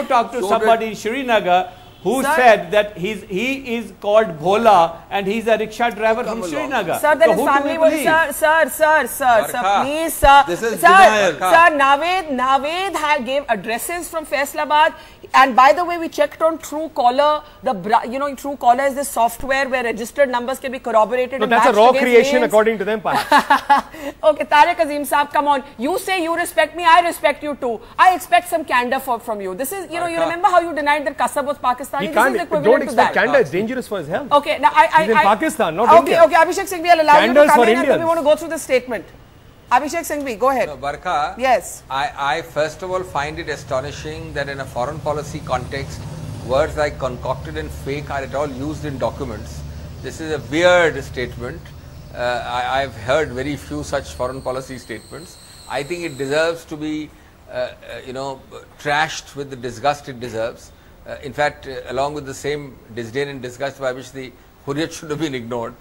talked to somebody in Srinagar who said that he is called Bhola and he's a rickshaw driver from Srinagar. Sir, that his family was, sir, please, sir. This is denial. Sir, Naved gave addresses from Faisalabad. And by the way, we checked on Truecaller. Truecaller is this software where registered numbers can be corroborated. So that's a raw creation names. According to them, Okay, Tariq Azim Saab, come on. You say you respect me, I respect you too. I expect some candor from you. This is, you remember how you denied that Kasab was Pakistani? He can't, don't expect candor. It's dangerous for his health. Okay, now he's in Pakistan, not India. Okay, Abhishek Singhvi, I'll allow you to come in and we want to go through this statement. Abhishek Singhvi, go ahead. No, Barkha, yes. I first of all find it astonishing that in a foreign policy context, words like concocted and fake are at all used in documents. This is a weird statement. I've heard very few such foreign policy statements. I think it deserves to be, trashed with the disgust it deserves. In fact, along with the same disdain and disgust by which the Hurriyat should have been ignored.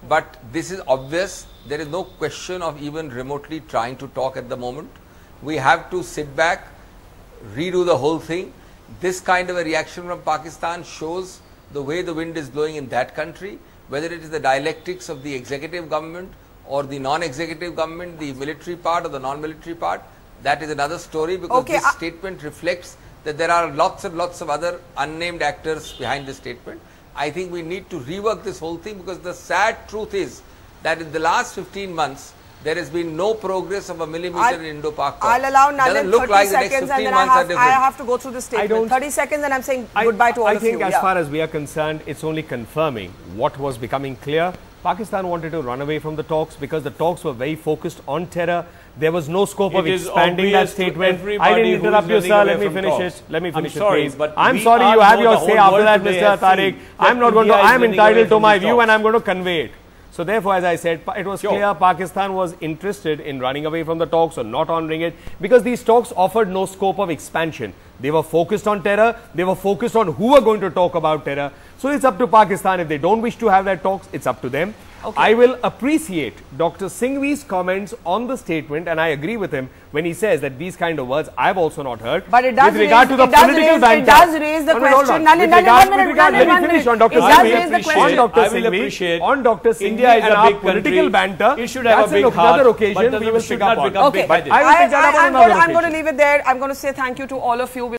But this is obvious. There is no question of even remotely trying to talk at the moment. We have to sit back, redo the whole thing. This kind of a reaction from Pakistan shows the way the wind is blowing in that country, whether it is the dialectics of the executive government or the non-executive government, the military part or the non-military part. That is another story, because this statement reflects that there are lots and lots of other unnamed actors behind this statement. I think we need to rework this whole thing, because the sad truth is that in the last 15 months, there has been no progress of a millimeter in Indo-Pak. I'll allow Nalin 30 seconds and then I have to go through the statement. 30 seconds and I'm saying goodbye to all of you. I think as far as we are concerned, it's only confirming what was becoming clear. Pakistan wanted to run away from the talks because the talks were very focused on terror. There was no scope of expanding that statement. I didn't interrupt you, sir. Let me finish it. Let me finish it, please. I'm sorry, you have your say after that, Mr. Tariq. I'm not going to, I'm entitled to my view and I'm going to convey it. So therefore, as I said, it was clear Pakistan was interested in running away from the talks or not honoring it, because these talks offered no scope of expansion. They were focused on terror. They were focused on who were going to talk about terror. So it's up to Pakistan. If they don't wish to have that talks, it's up to them. Okay. I will appreciate Dr. Singhvi's comments on the statement, and I agree with him when he says that these kind of words I have also not heard. But it does, with regard to the political banter. It does raise the question. Let me finish on Dr. Singhvi. On Dr. Singhvi, India is a big political banter. It should have a big heart. Another occasion we will pick up on. Okay, I'm going to leave it there. I'm going to say thank you to all of you.